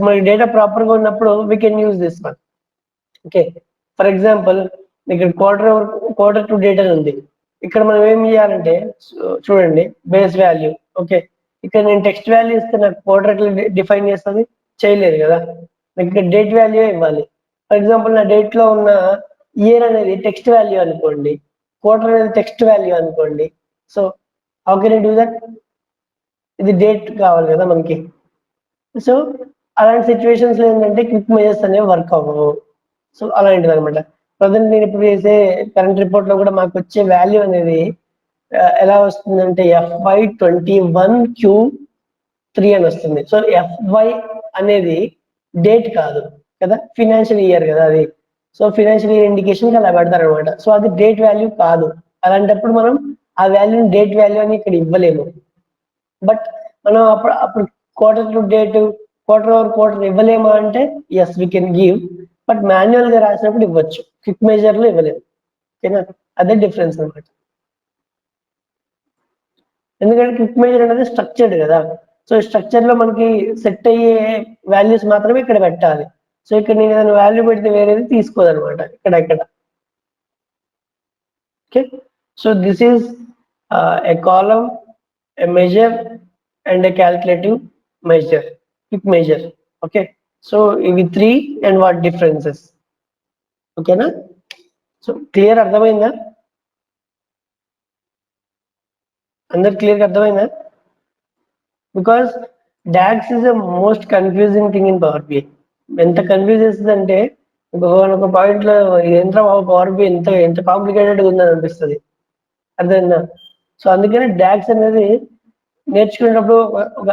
మన డేటా ప్రాపర్ గా ఉన్నప్పుడు we can use this one. Okay, for example ఇక్కడ క్వార్టర్ టు డేట్ అని ఉంది. ఇక్కడ మనం ఏం చేయాలంటే చూడండి బేస్ వాల్యూ. ఓకే, ఇక్కడ నేను టెక్స్ట్ వాల్యూ ఇస్తే నాకు క్వార్టర్ ఎట్లా డిఫైన్ చేస్తుంది, చేయలేదు కదా. నాకు ఇక్కడ డేట్ వాల్యూ ఇవ్వాలి. ఫర్ ఎగ్జాంపుల్ నా డేట్ లో ఉన్న ఇయర్ అనేది టెక్స్ట్ వాల్యూ అనుకోండి, క్వార్టర్ అనేది టెక్స్ట్ వాల్యూ అనుకోండి. So how can I do that, ఇది డేట్ కావాలి కదా మనకి. సో అలాంటి సిచ్యువేషన్స్ లో ఏంటంటే క్విక్ మెజర్స్ అనేవి వర్క్ అవ్వవు. సో అలాంటిది అనమాట. ప్రజెంట్ నేను ఇప్పుడు చేసే కరెంట్ రిపోర్ట్ లో కూడా మాకు వచ్చే వాల్యూ అనేది ఎలా వస్తుందంటే FY21Q3 అని వస్తుంది. సో FY అనేది డేట్ కాదు కదా, ఫినాన్షియల్ ఇయర్ కదా అది. సో ఫినాన్షియల్ ఇయర్ ఇండికేషన్ అలా పెడతారు అనమాట. సో అది డేట్ వాల్యూ కాదు. అలాంటప్పుడు మనం ఆ వాల్యూని డేట్ వాల్యూ అని ఇక్కడ ఇవ్వలేము. బట్ మనం అప్పుడు quarter to date, quarter over quarter ఇవ్వలేమా అంటే yes we can give, but manual గా రాసినప్పుడు ఇవ్వచ్చు, క్విక్ మెజర్ లో ఇవ్వలేము. ఓకేనా, అదే డిఫరెన్స్ అనమాట. ఎందుకంటే క్విక్ మెజర్ అనేది స్ట్రక్చర్డ్ కదా. సో స్ట్రక్చర్ లో మనకి సెట్ అయ్యే వాల్యూస్ మాత్రమే ఇక్కడ పెట్టాలి. సో ఇక్కడ నేను ఏదైనా వాల్యూ పెడితే వేరేది తీసుకోదనమాట ఇక్కడ. Okay, so this is a column, a measure and a calculative measure, quick measure. Okay, so ఇవి 3 and what differences. ఓకేనా, సో క్లియర్ అర్థమైందా, అందరు క్లియర్ అర్థమైందా? Because DAX is the most confusing thing in power BI. ఎంత confuse చేస్తుంది అంటే ఒక point లో ఎంత పవర్ బిఐ ఎంత కాంప్లికేటెడ్ ఉందని అనిపిస్తుంది, అర్థమైందా? సో అందుకని డాక్స్ అనేది నేర్చుకునేటప్పుడు ఒక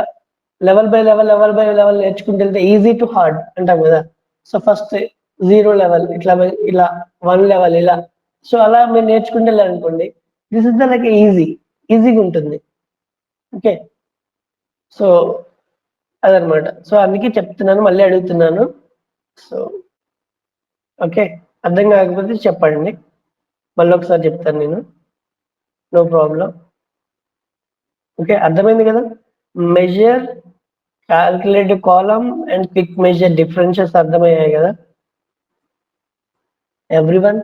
లెవెల్ బై లెవెల్ నేర్చుకుంటే వెళ్తే ఈజీ టు హార్డ్ అంటాం కదా. సో ఫస్ట్ 0 లెవెల్, ఇలా 1 లెవెల్ ఇలా. సో అలా మీరు నేర్చుకుంటే వెళ్ళాలనుకోండి, దిస్ ఇస్ ద లైక్ ఈజీగా ఉంటుంది. ఓకే, సో అదనమాట. సో అందుకే చెప్తున్నాను, మళ్ళీ అడుగుతున్నాను. సో ఓకే, అర్థం కాకపోతే చెప్పండి, మళ్ళీ ఒకసారి చెప్తాను నేను, నో ప్రాబ్లం. ఓకే, అర్థమైంది కదా? Measure, calculate column and quick measure differentials అర్థమయ్యాయి కదా ఎవ్రీవన్?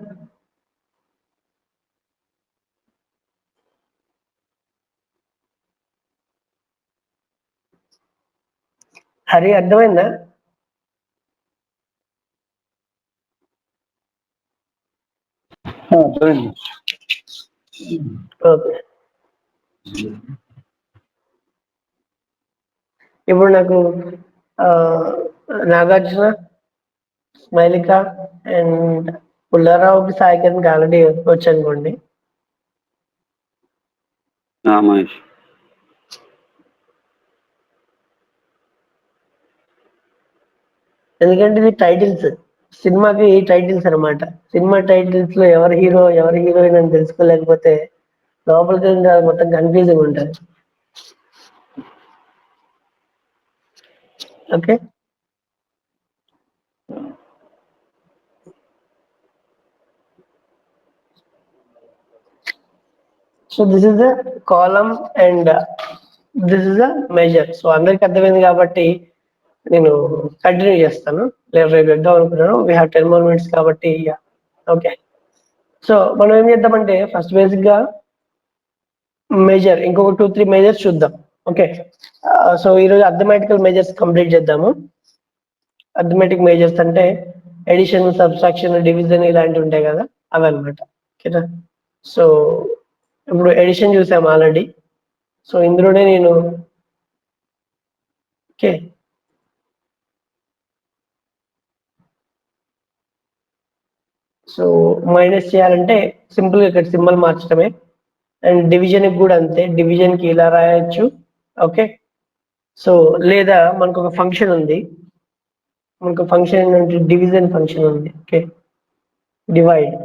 హరి అర్థమైందా? అర్థమైంది. ఓకే, ఇప్పుడు నాకు నాగార్జున, స్మైలిక అండ్ పుల్లారావుకి, సాయి కిరణ్కి ఆల్రెడీ వచ్చు అనుకోండి. మహేష్. ఎందుకంటే ఇది టైటిల్స్, సినిమాకి టైటిల్స్ అనమాట. సినిమా టైటిల్స్ లో ఎవరు హీరో ఎవరు హీరోయిన్ అని తెలుసుకోలేకపోతే లోపలికి ఇంకా మొత్తం కన్ఫ్యూజింగ్ ఉంటుంది. Okay, so this is the column and this is the measure. So అందరికి అర్థమైంది కాబట్టి నేను కంటిన్యూ చేస్తాను, లేదు రేపు వెళ్దాం అనుకున్నాను. వీ హ్యావ్ 10 more minutes కాబట్టి. ఓకే, సో మనం ఏం చేద్దామంటే ఫస్ట్ బేసిక్ గా మెజర్, ఇంకొక 2-3 మెజర్స్ చూద్దాం. ఓకే, సో ఈరోజు అర్థమెటికల్ మెజర్స్ కంప్లీట్ చేద్దాము. అర్థమెటిక్ మెజర్స్ అంటే ఎడిషన్, సబ్ట్రాక్షన్, డివిజన్ ఇలాంటివి ఉంటాయి కదా, అవి అనమాట. ఓకేనా? సో ఇప్పుడు ఎడిషన్ చూసాము ఆల్రెడీ. సో ఇందులోనే నేను ఓకే సో మైనస్ చేయాలంటే సింపుల్ గా ఇక్కడ సింబల్ మార్చడమే. అండ్ డివిజన్ కూడా అంతే, డివిజన్ కి ఇలా రాయొచ్చు. ఓకే, సో లేదా మనకు ఒక ఫంక్షన్ ఉంది, మనకు ఫంక్షన్ ఏంటంటే డివిజన్ ఫంక్షన్ ఉంది. Okay, divide.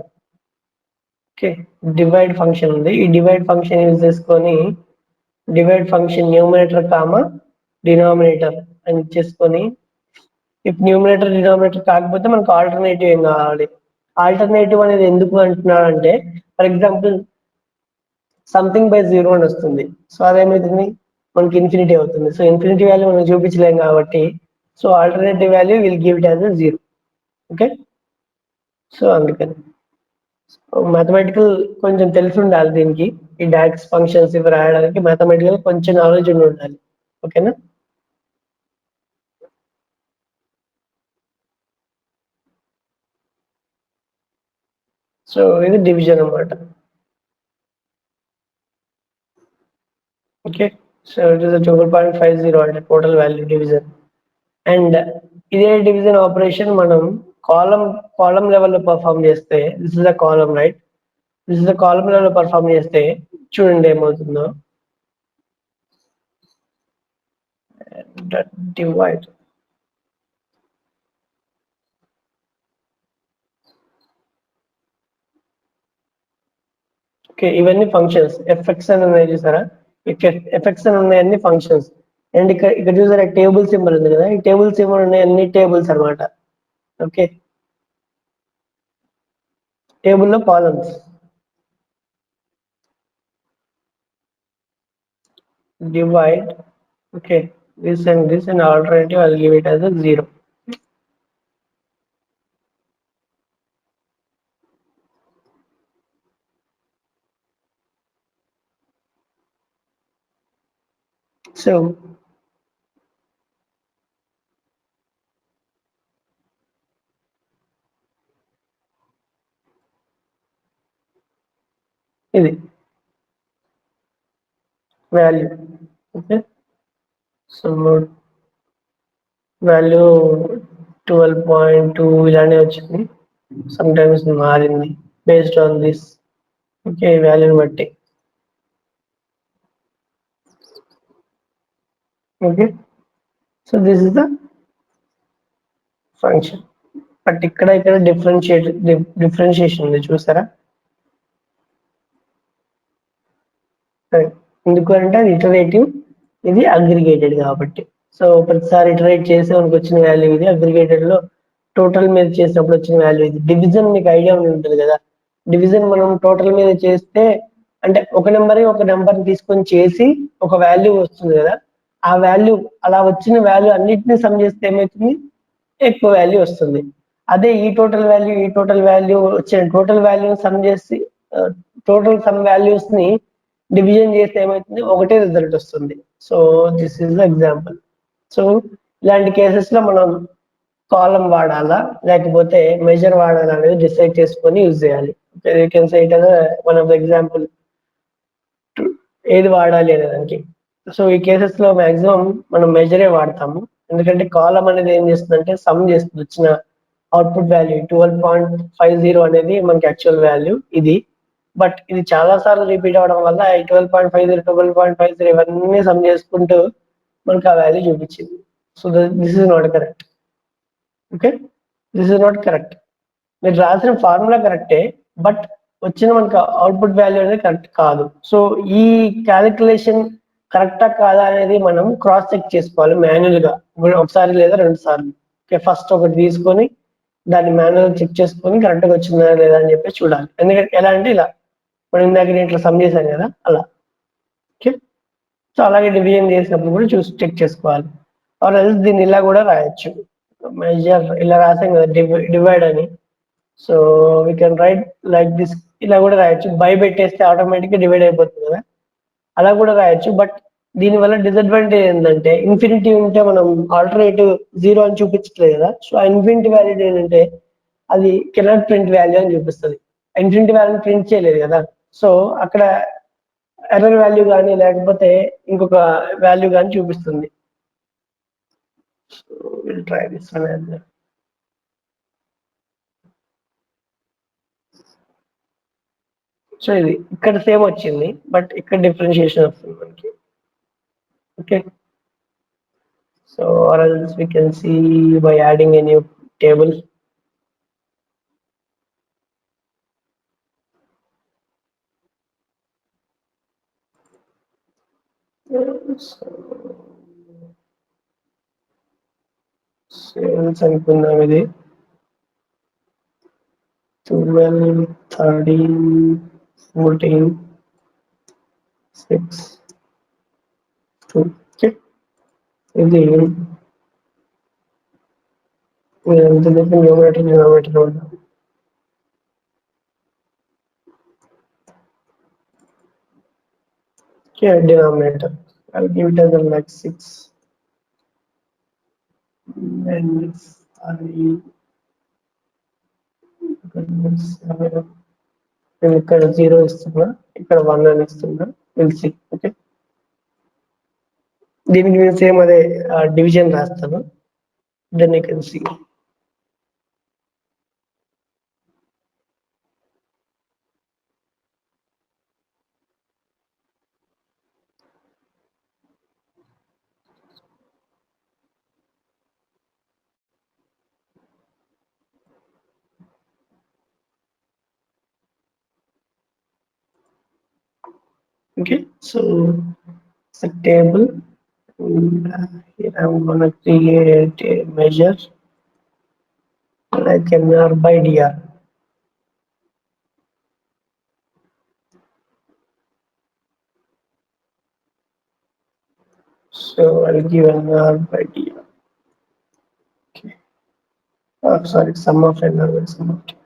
Okay, divide function ఉంది. ఈ డివైడ్ ఫంక్షన్ యూజ్ చేసుకొని divide function numerator comma denominator అని చేసుకొని, ఇఫ్ న్యూమరేటర్ డినామినేటర్ కాకపోతే మనకు ఆల్టర్నేటివ్ ఏం కావాలి. ఆల్టర్నేటివ్ అనేది ఎందుకు అంటున్నాడు అంటే, ఫర్ ఎగ్జాంపుల్ సంథింగ్ బై 0 అని వస్తుంది. సో అదేమవుతుంది, మనకి ఇన్ఫినిటీ అవుతుంది. సో ఇన్ఫినిటీ వాల్యూ మనం చూపించలేం కాబట్టి, so alternative value will give it as 0. Okay, so అందుకని మ్యాథమెటికల్ కొంచెం తెలిసి ఉండాలి దీనికి. ఈ డాక్స్ ఫంక్షన్స్ ఇవి రాయడానికి మ్యాథమెటికల్ కొంచెం నాలెడ్జ్ ఉండాలి. ఓకేనా? సో ఇది డివిజన్ అన్నమాట. ఓకే, సో ఇట్ ఇస్ 12.50 అంటే టోటల్ వాల్యూ డివిజన్. అండ్ ఇదే డివిజన్ ఆపరేషన్ మనం కాలం లెవెల్లో పర్ఫామ్ చేస్తే, this is the column right, this is the కాలం లెవెల్లో పర్ఫామ్ చేస్తే చూడండి ఏమవుతుందో. డివైడ్, ఓకే, ఇవన్నీ ఫంక్షన్స్. ఎఫ్ఎక్స్ అని ఉన్నాయి చూసారా, ఎఫ్ఎక్స్ అని ఉన్నాయి అన్ని ఫంక్షన్స్. అండ్ ఇక్కడ చూసారా టేబుల్ సింబల్ ఉంది కదా, ఈ టేబుల్ సింబల్ ఉన్నాయి అన్ని టేబుల్స్ అనమాట. ఓకే, టేబుల్లో columns. Divide, okay, this and alternative I'll give it as a 0. So ఇది వాల్యూ. ఓకే, సో వాల్యూ 12.2 ఇలానే వచ్చింది. సమ్ టైమ్స్ మారింది బేస్డ్ ఆన్ దిస్. ఓకే, వాల్యూని బట్టి. Okay, so this is the function. But ఇక్కడ differentiation ఉంది చూసారా, ఎందుకు అంటే అది ఇటరేటివ్, ఇది అగ్రిగేటెడ్ కాబట్టి. సో ప్రతిసారి ఇటరేట్ చేసి మనకు వచ్చిన వాల్యూ ఇది. అగ్రిగేటెడ్ లో టోటల్ మీద చేసినప్పుడు వచ్చిన వాల్యూ ఇది. డివిజన్ మీకు ఐడియా ఉంటుంది కదా, డివిజన్ మనం టోటల్ మీద చేస్తే అంటే ఒక నెంబర్ తీసుకొని చేసి ఒక వాల్యూ వస్తుంది కదా, ఆ వాల్యూ అలా వచ్చిన వాల్యూ అన్నిటిని సమ్ చేస్తే ఏమవుతుంది, ఎక్కువ వాల్యూ వస్తుంది. అదే ఈ టోటల్ వాల్యూ వచ్చిన టోటల్ వాల్యూ సమ్ చేసి టోటల్ సమ్ వాల్యూస్ ని డివిజన్ చేస్తే ఏమవుతుంది, ఒకటే రిజల్ట్ వస్తుంది. So this is the example. So ఇలాంటి కేసెస్ లో మనం కాలం వాడాలా లేకపోతే మెజర్ వాడాలా అనేది డిసైడ్ చేసుకొని యూజ్ చేయాలి. You can say it as one of the example ఏది వాడాలి అనే దానికి. సో ఈ కేసెస్ లో మాక్సిమం మనం మెజరే వాడతాము, ఎందుకంటే కాలం అనేది ఏం చేస్తుందంటే సమ్ చేస్తుంది. వచ్చిన అవుట్పుట్ వాల్యూ 12.50 అనేది మనకి యాక్చువల్ వాల్యూ ఇది, బట్ ఇది చాలా సార్లు రిపీట్ అవడం వల్ల ఈ 12.50 ఇవన్నీ సమ్ చేసుకుంటూ మనకు ఆ వాల్యూ చూపించింది. So this is not correct. Okay, this is not correct. మీరు రాసిన ఫార్ములా కరెక్టే, బట్ వచ్చిన మనకు అవుట్పుట్ వాల్యూ అనేది కరెక్ట్ కాదు. సో ఈ క్యాలిక్యులేషన్ కరెక్టా కాదా అనేది మనం క్రాస్ చెక్ చేసుకోవాలి మాన్యువల్ గా, ఒకసారి లేదా 2 సార్లు. ఓకే, ఫస్ట్ ఒకటి తీసుకొని దాన్ని మాన్యువల్ చెక్ చేసుకొని కరెక్ట్ గా వచ్చిందా లేదా అని చెప్పి చూడాలి. ఎందుకంటే ఎలా అంటే ఇలా మనం ఇందాక నేను ఇట్లా సమ్ చేశాను కదా అలా. ఓకే, సో అలాగే డివిజన్ చేసినప్పుడు కూడా చూసి చెక్ చేసుకోవాలి. ఆర్ ఎల్స్ దీన్ని ఇలా కూడా రాయొచ్చు, మెజర్ ఇలా రాసాం కదా డివైడ్ అని. So we can right like this, ఇలా కూడా రాయొచ్చు. బై పెట్టేస్తే ఆటోమేటిక్ గా డివైడ్ అయిపోతుంది కదా, అలా కూడా రాయొచ్చు. బట్ దీని వల్ల డిసడ్వాంటేజ్ ఏంటంటే ఇన్ఫినిటీ ఉంటే మనం ఆల్టర్నేటివ్ 0 అని చూపించట్లేదు కదా. సో ఆ ఇన్ఫినిటీ వాల్యూ ఏంటంటే అది కెనాట్ ప్రింట్ వాల్యూ అని చూపిస్తుంది. ఇన్ఫినిటీ వాల్యూ ప్రింట్ చేయలేదు కదా, సో అక్కడ ఎర్రర్ వాల్యూ కానీ లేకపోతే ఇంకొక వాల్యూ కానీ చూపిస్తుంది. So will try this one as well. So ఇది ఇక్కడ సేమ్ వచ్చింది, బట్ ఇక్కడ డిఫరెన్షియేషన్ వస్తుంది మనకి. Okay, so or else we can see by adding a new table. Sales అనుకుందాం, ఇది 12, 13, 14, 6, 2. ఓకే, ఇది ఎంత చెప్పి న్యూమరేటర్ ఉండాలి. Okay, denominator, I'll give it as like 6 and నేను ఇక్కడ 0 ఇస్తున్నా, ఇక్కడ 1 అని ఇస్తున్నా. Will see. ఓకే, దీనికి నేను సేమ్ అదే డివిజన్ రాస్తాను, then you can see. Okay, so it's a table. Here I'm gonna create a measure like MR by DR. So I'll give MR by DR. Okay. Oh, sorry, sum of MR by sum of DR.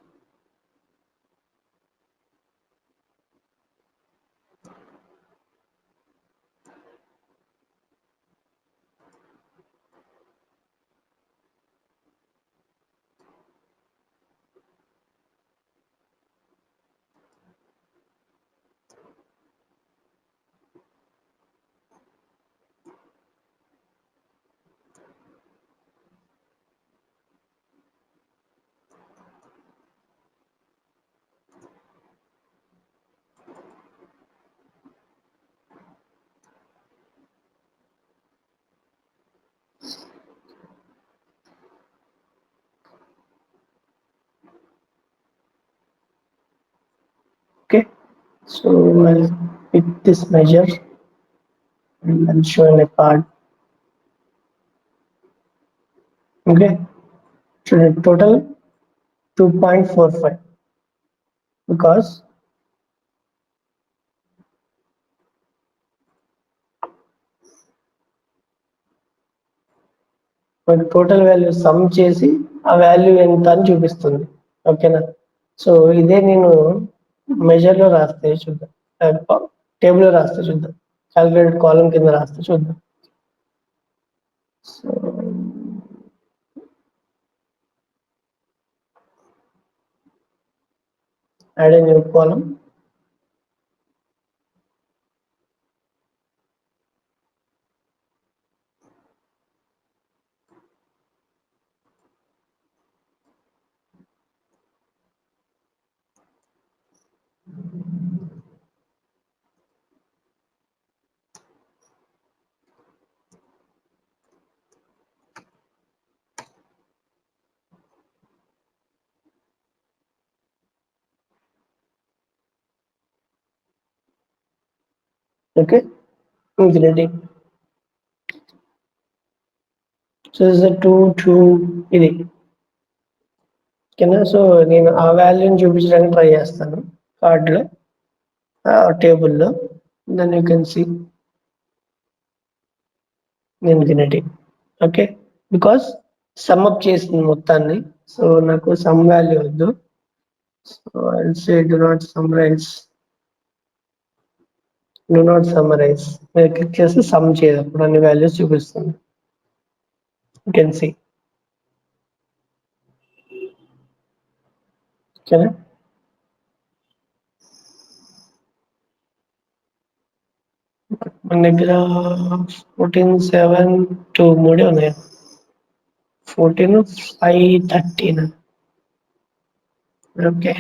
Okay, so I'll pick this measure and I'll show in a card. Okay, total 2.45 because మనకి total value some చేసి ఆ value ఎంత అని చూపిస్తుంది. ఓకేనా? So ఇదే నేను measure లో రాస్తే చూద్దాం, టేబుల్ లో రాస్తే చూద్దాం, క్యాలిక్యులేటెడ్ కాలం కింద రాస్తే చూద్దాం. So add a new column. Okay, infinity. So this is a 2 ఇది. ఓకేనా? సో నేను ఆ వాల్యూని చూపించడానికి ట్రై చేస్తాను కార్డులో, టేబుల్లో. Then you can see infinity. Okay, because sum up చేసింది మొత్తాన్ని. సో నాకు సమ్ వాల్యూ వద్దు. So I say do not summarize. మీరు క్లిక్ చేసి సమ్ చేయదు, అప్పుడు అన్ని వాల్యూస్ చూపిస్తుంది. You can see. ఓకేనా? మన దగ్గర 14, 7, 2 మూడే ఉన్నాయి. 14, 5, 13. ఓకే,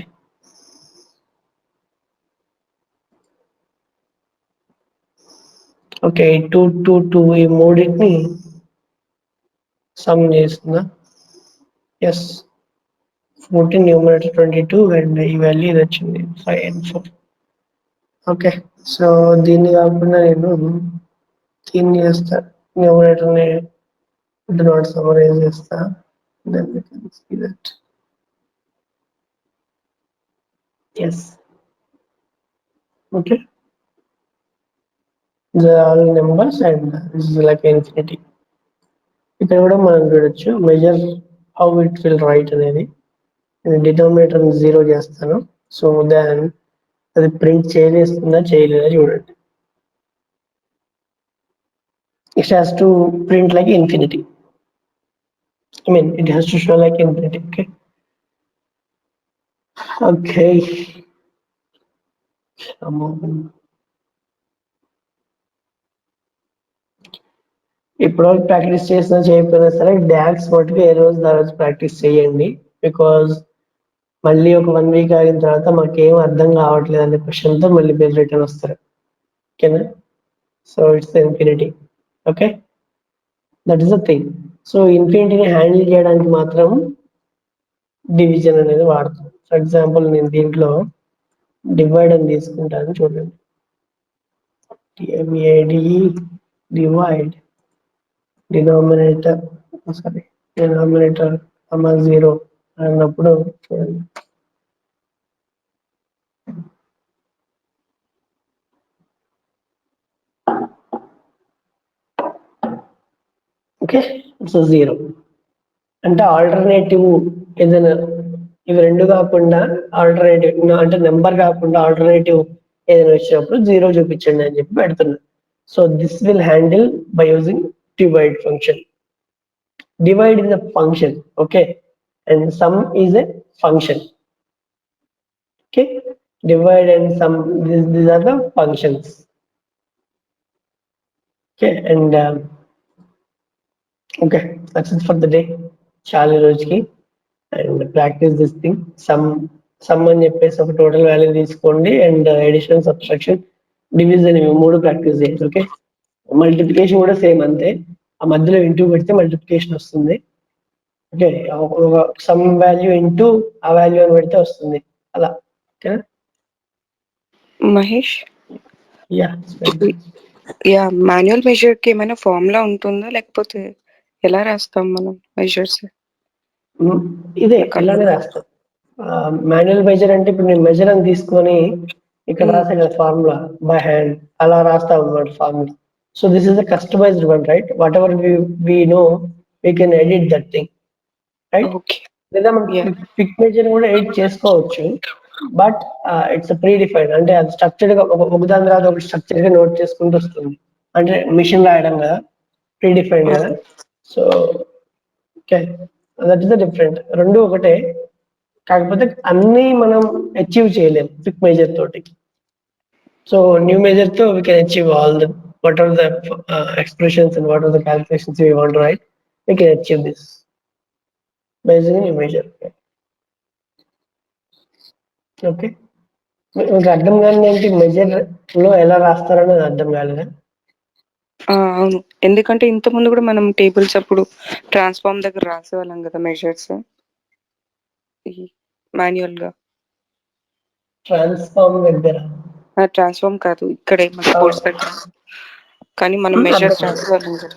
ఓకే 2, 2, 2 ఈ మూడింటిని సమ్ చేస్తుందా? ఎస్. 14 న్యూమరేటర్ 22 అండ్ ఈ వాల్యూ ఇది వచ్చింది 5 and 4. ఓకే, సో దీన్ని కాకుండా నేను దీన్ని చేస్తా, న్యూమరేటర్ని డు నాట్ సమ్మరైజ్ చేస్తా. Then you can see that. Yes. Okay, all numbers and this is like infinity. ఇక్కడ కూడా మనం చూడొచ్చు measure how it will write అనేది. నేను డినామినేటర్ 0 చేస్తాను. సో దెన్ అది ప్రింట్ చేస్తుందా చేయలేదా చూడండి. It has to print like infinity. I mean, it has to show like infinity. Okay. Okay. Come on. ఇప్పుడు ప్రాక్టీస్ చేసినా చేయకపోయినా సరే డాక్స్ మటుకు ఏ రోజు ఆ రోజు ప్రాక్టీస్ చేయండి. బికాజ్ మళ్ళీ ఒక 1 week ఆగిన తర్వాత మాకు ఏం అర్థం కావట్లేదు అనే క్వశ్చన్తో మళ్ళీ మీరు రిటర్న్ వస్తారు. ఓకేనా? So it's infinity. Okay, that is the thing. So ఇన్ఫినిటీని హ్యాండిల్ చేయడానికి మాత్రం డివిజన్ అనేది వాడతాం. ఫర్ ఎగ్జాంపుల్ నేను దీంట్లో డివైడ్ అని తీసుకుంటాను, చూడండి. డివైడ్ డినామినేటర్ 0 అన్నప్పుడు చూడండి. ఓకే, సో 0 అంటే ఆల్టర్నేటివ్ ఏదైనా, ఇవి రెండు కాకుండా ఆల్టర్నేటివ్ అంటే నెంబర్ కాకుండా ఆల్టర్నేటివ్ ఏదైనా వచ్చినప్పుడు 0 చూపించండి అని చెప్పి పెడుతున్నా. So this will handle by using divide function. Divide is a function, okay, and sum is a function. Okay, divide and sum, these are the functions. Okay, and okay, that's it for the day. Chalu rojki, and practice this thing. Sum అని చెప్పేసి ఒక total value తీసుకోండి, and addition, subtraction, division ఇవి 3 practice చేయండి. Okay, multiplication కూడా same అంతే. ఆ మధ్యలో ఇంటూ పెడితే మల్టిప్లికేషన్ వస్తుంది. ఓకే, సమ్ వాల్యూ ఇంటూ ఆ వాల్యూ అని పెడితే వస్తుంది అలా. ఓకేనా మహేష్? యా, మాన్యువల్ మెజర్ కి ఏమైనా ఫార్ములా ఉంటుందా, లేకపోతే ఎలా రాస్తాం మనం మెజర్స్? ఇదే ఇలానే రాస్తాం. మాన్యువల్ మెజర్ అంటే ఇప్పుడు నేను మెజర్ అని తీసుకొని ఇక్కడ రాసే కదా ఫార్ములా బై హ్యాండ్ అలా రాస్తాం అన్నమాట formula. So this is the customized one, right? Whatever we know we can edit that thing, right? Okay. లేదా మనం Yeah. పిక్ మెజర్ కూడా ఎడిట్ చేసుకోవచ్చు, బట్ ఇట్స్ ప్రీ డిఫైన్డ్. అంటే అది స్ట్రక్చర్డ్ గా ఒక దాని తర్వాత ఒక స్ట్రక్చర్ గా నోట్ చేసుకుంటూ వస్తుంది. అంటే మిషన్ రాయడం కదా, ప్రీ డిఫైన్డ్ కదా. So okay, that is the different. రెండు ఒకటే, కాకపోతే అన్ని మనం అచీవ్ చేయలేం పిక్ మెజర్ తోటి. సో న్యూ మెజర్ తో we can achieve all the what are the expressions and what are the calculations we want to write, we can achieve this by using new measure. Okay, మీకు అర్థం కాని ఏంటి measure లో ఎలా రాస్తారనేది అర్థం కాలేదా? అవును, ఎందుకంటే ఇంత ముందు కూడా మనం టేబుల్స్ అప్పుడు ట్రాన్స్ఫార్మ్ దగ్గర రాసేవాళ్ళం కదా మెజర్స్ మాన్యువల్ గా. ట్రాన్స్ఫార్మ్ దగ్గర ట్రాన్స్ఫార్మ్ కాదు, ఇక్కడే మన కోర్స్ దగ్గర. కానీ మనం మెజర్స్ రాసేవాళ్ళం కదా.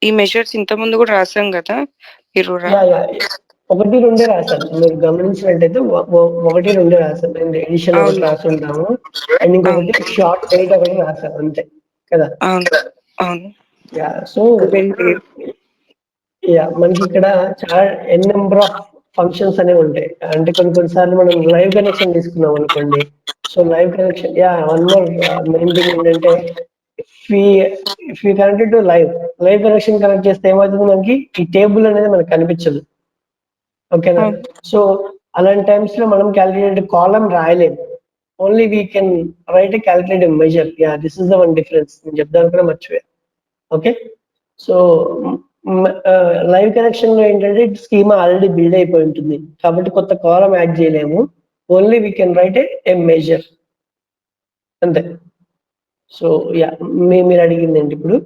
ఈ మెజర్స్ ఇంత ముందు కూడా రాసాం కదా మీరు. ఒకటి రెండే రాశాను, మీరు గమనించినట్టయితే ఒకటి రెండే రాశాను. అండ్ ఎడిషన్ ఒకటి రాసుంటాము, అండ్ ఇంకొకటి షార్ట్ డేట్ ఒకటి రాశాను, అంతే కదా. అవును. సో మనకి ఇక్కడ చాలా ఎన్ నెంబర్ ఆఫ్ ఫంక్షన్స్ అనేవి ఉంటాయి. అంటే కొన్నిసార్లు మనం లైవ్ కనెక్షన్ తీసుకున్నాం అనుకోండి. So live connection, one more main thing ఏంటంటే if you connected to live connection connect చేస్తే ఏమవుతుంది, మనకి ఈ టేబుల్ అనేది మనకు కనిపించదు. ఓకేనా? సో అలాంటి టైమ్స్ లో మనం క్యాలిక్యులేటెడ్ కాలం రాయలేము. Only we can write a calculated measure. This is the one difference. నేను చెప్దాను కూడా మర్చిపోయా. ఓకే, సో లైవ్ కనెక్షన్ లో ఏంటంటే స్కీమా ఆల్రెడీ బిల్డ్ అయిపోయి ఉంటుంది, కాబట్టి కొత్త కాలం యాడ్ చేయలేము. Only we can write A measure, అంతే. సో మీరు అడిగిందండి ఇప్పుడు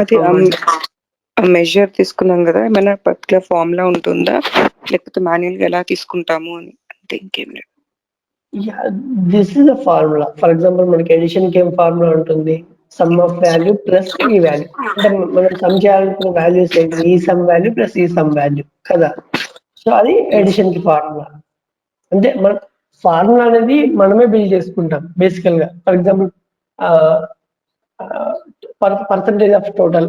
అది మెజర్ తీసుకున్నాం కదా, ఏమైనా పర్టికులర్ ఫార్ములా ఉంటుందా, లేకపోతే మాన్యువల్ గా ఎలా తీసుకుంటాము అని, అంతే, ఇంకేం లేదు. This is the formula. For example మనకి ఎడిషన్ కి ఏం ఫార్ములా ఉంటుంది, సమ్ ఆఫ్ వాల్యూ ప్లస్ ఈ వాల్యూ. అంటే మనం సమ్ చేయాలనుకున్న వాల్యూస్ ఏంటి, ఈ సమ్ వాల్యూ ప్లస్ ఈ సమ్ వాల్యూ కదా. సో అది ఎడిషన్ కి ఫార్ములా. అంటే మన ఫార్ములా అనేది మనమే బిల్డ్ చేసుకుంటాం బేసికల్ గా. For example percentage of total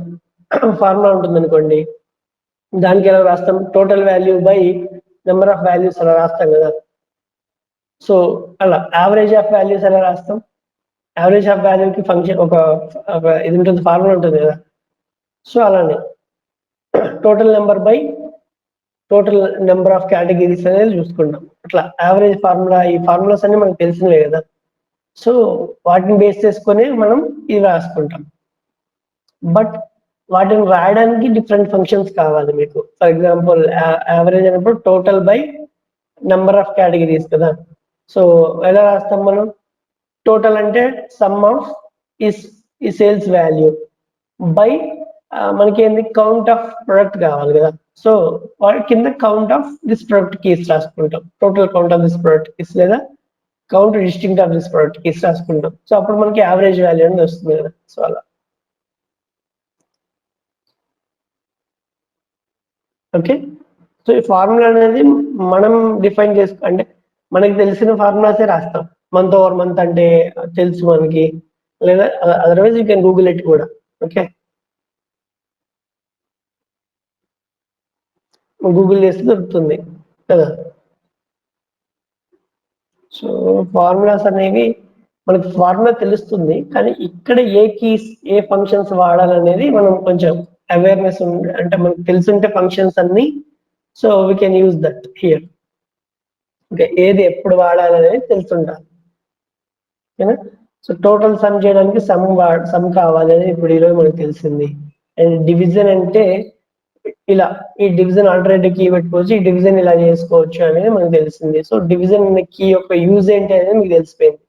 formula ఉంటుంది అనుకోండి, దానికి ఎలా రాస్తాం, total value by number of values అలా రాస్తాం కదా. సో అలా యావరేజ్ ఆఫ్ వాల్యూస్ ఎలా రాస్తాం, యావరేజ్ ఆఫ్ వాల్యూకి ఫంక్షన్ ఒక ఇది ఉంటుంది, ఫార్ములా ఉంటుంది కదా. సో అలానే total number by total number of categories అనేది చూసుకుంటాం. అట్లా యావరేజ్ ఫార్ములా, ఈ ఫార్ములాస్ అన్ని మనకు తెలిసినవే కదా. సో వాటిని బేస్ చేసుకొని మనం ఇది రాసుకుంటాం. బట్ వాటిని రాయడానికి డిఫరెంట్ ఫంక్షన్స్ కావాలి మీకు. ఫర్ ఎగ్జాంపుల్ యావరేజ్ అయినప్పుడు total by number of categories కదా. సో ఎలా రాస్తాం మనం, టోటల్ అంటే సమ్ ఆఫ్ ఈ సేల్స్ వాల్యూ బై మనకి ఏంది, కౌంట్ ఆఫ్ ప్రొడక్ట్ కావాలి కదా. సో వాటి కింద count of this product keys రాసుకుంటాం, total count of this product keys, లేదా count distinct of this product keys రాసుకుంటాం. సో అప్పుడు మనకి యావరేజ్ వాల్యూ అనేది వస్తుంది కదా. సో అలా. ఓకే, సో ఈ ఫార్ములా అనేది మనం డిఫైన్ అంటే మనకి తెలిసిన ఫార్ములాసే రాస్తాం. మంత్ ఓవర్ మంత్ అంటే తెలుసు మనకి, లేదా otherwise you can Google it కూడా. ఓకే, గూగుల్ చేస్తే దొరుకుతుంది కదా. సో ఫార్ములాస్ అనేవి మనకి ఫార్ములా తెలుస్తుంది, కానీ ఇక్కడ ఏ కీస్ ఏ ఫంక్షన్స్ వాడాలనేది మనం కొంచెం అవేర్నెస్ అంటే మనకు తెలుసుంటే ఫంక్షన్స్ అన్ని, so we can use that here. Okay, ఏది ఎప్పుడు వాడాలనేది తెలుసుండాలి. ఓకేనా? సో టోటల్ సమ్ చేయడానికి సమ్ కావాలి అనేది ఇప్పుడు ఈరోజు మనకు తెలిసింది. అండ్ డివిజన్ అంటే ఇలా ఈ డివిజన్ ఆల్టర్నేటివ్ కీ పెట్టుకోవచ్చు, ఈ డివిజన్ ఇలా చేసుకోవచ్చు అనేది మనకు తెలిసింది. సో డివిజన్ కీ యొక్క యూజ్ ఏంటి అనేది మీకు తెలిసిపోయింది,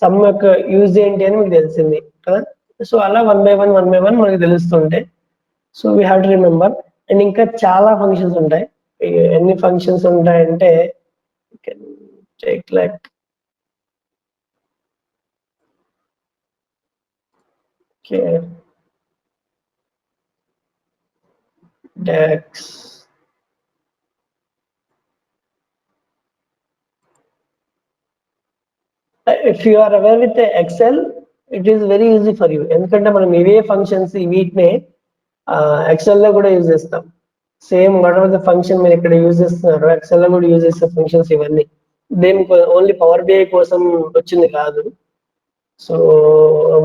సమ్ యొక్క యూజ్ ఏంటి అని మీకు తెలిసింది కదా. సో అలా వన్ బై వన్ మనకు తెలుస్తుంటే, so we have to remember. And ఇంకా చాలా ఫంక్షన్స్ ఉంటాయి. ఎన్ని ఫంక్షన్స్ ఉంటాయంటే take like DAX. If you are aware with the Excel, it is very easy for you. ఎందుకంటే మనం ఇవే ఫంక్షన్స్ వీటినే ఎక్సెల్ లో కూడా యూజ్ చేస్తాం. Same what ever the function మీరు ఇక్కడ యూజ్ చేస్తున్నారు ఎక్సెల్ లో కూడా యూజ్ చేసే ఫంక్షన్స్ ఇవన్నీ. దేనికి ఓన్లీ పవర్ బిఐ కోసం వచ్చింది కాదు. సో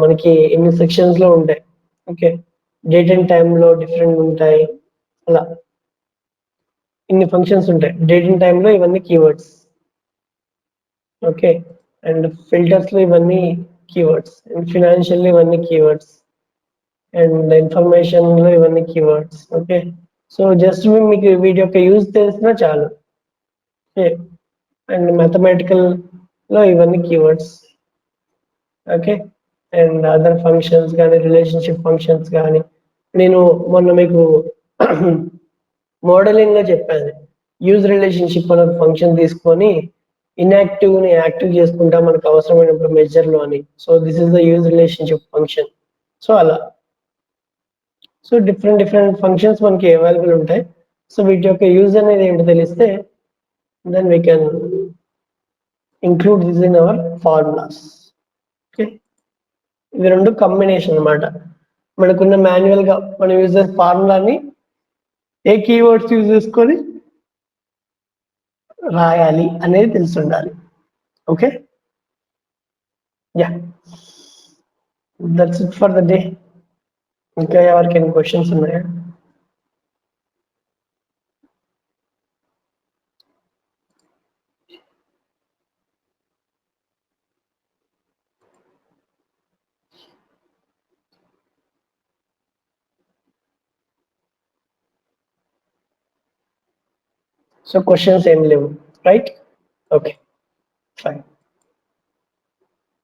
మనకి ఇన్ని సెక్షన్స్ లో ఉంటాయి. ఓకే, డేట్ అండ్ టైమ్ లో డిఫరెంట్ ఉంటాయి. అలా ఇన్ని ఫంక్షన్స్ ఉంటాయి. డేట్ అండ్ టైమ్ లో ఇవన్నీ కీవర్డ్స్. ఓకే, అండ్ ఫిల్టర్స్ లో ఇవన్నీ కీవర్డ్స్, అండ్ ఫినాన్షియల్ ఇవన్నీ కీవర్డ్స్, అండ్ ఇన్ఫర్మేషన్ లో ఇవన్నీ కీవర్డ్స్. ఓకే, సో జస్ట్ మీకు వీటి యొక్క యూజ్ తెలిసినా చాలు. ఓకే, అండ్ మ్యాథమెటికల్ లో ఇవన్నీ keywords. Okay, and other functions కానీ రిలేషన్షిప్ ఫంక్షన్స్ కానీ నేను మొన్న మీకు మోడలింగ్ లో చెప్పాను. యూజ్ రిలేషన్షిప్ అనే ఫంక్షన్ తీసుకొని ఇన్యాక్టివ్ ని యాక్టివ్ చేసుకుంటా మనకు అవసరమైనప్పుడు మెజర్ లో అని. So this is the use relationship function. So అలా సో డిఫరెంట్ ఫంక్షన్స్ మనకి అవైలబుల్ ఉంటాయి. సో వీటి యొక్క యూజ్ అనేది ఏంటో తెలిస్తే then we can include this in our formulas. Okay, ఇవి రెండు కాంబినేషన్ అన్నమాట. మనకున్న మాన్యువల్ గా మనం యూజ్ చేసే ఫార్ములాని ఏ కీవర్డ్స్ యూజ్ చేసుకొని రాయాలి అనేది తెలిసి ఉండాలి. Okay, yeah, that's it for the day. ఇంకా ఎవరికైనా క్వశ్చన్స్ ఉన్నాయా? సో క్వశ్చన్స్ ఏం లేవు, రైట్? Okay, fine.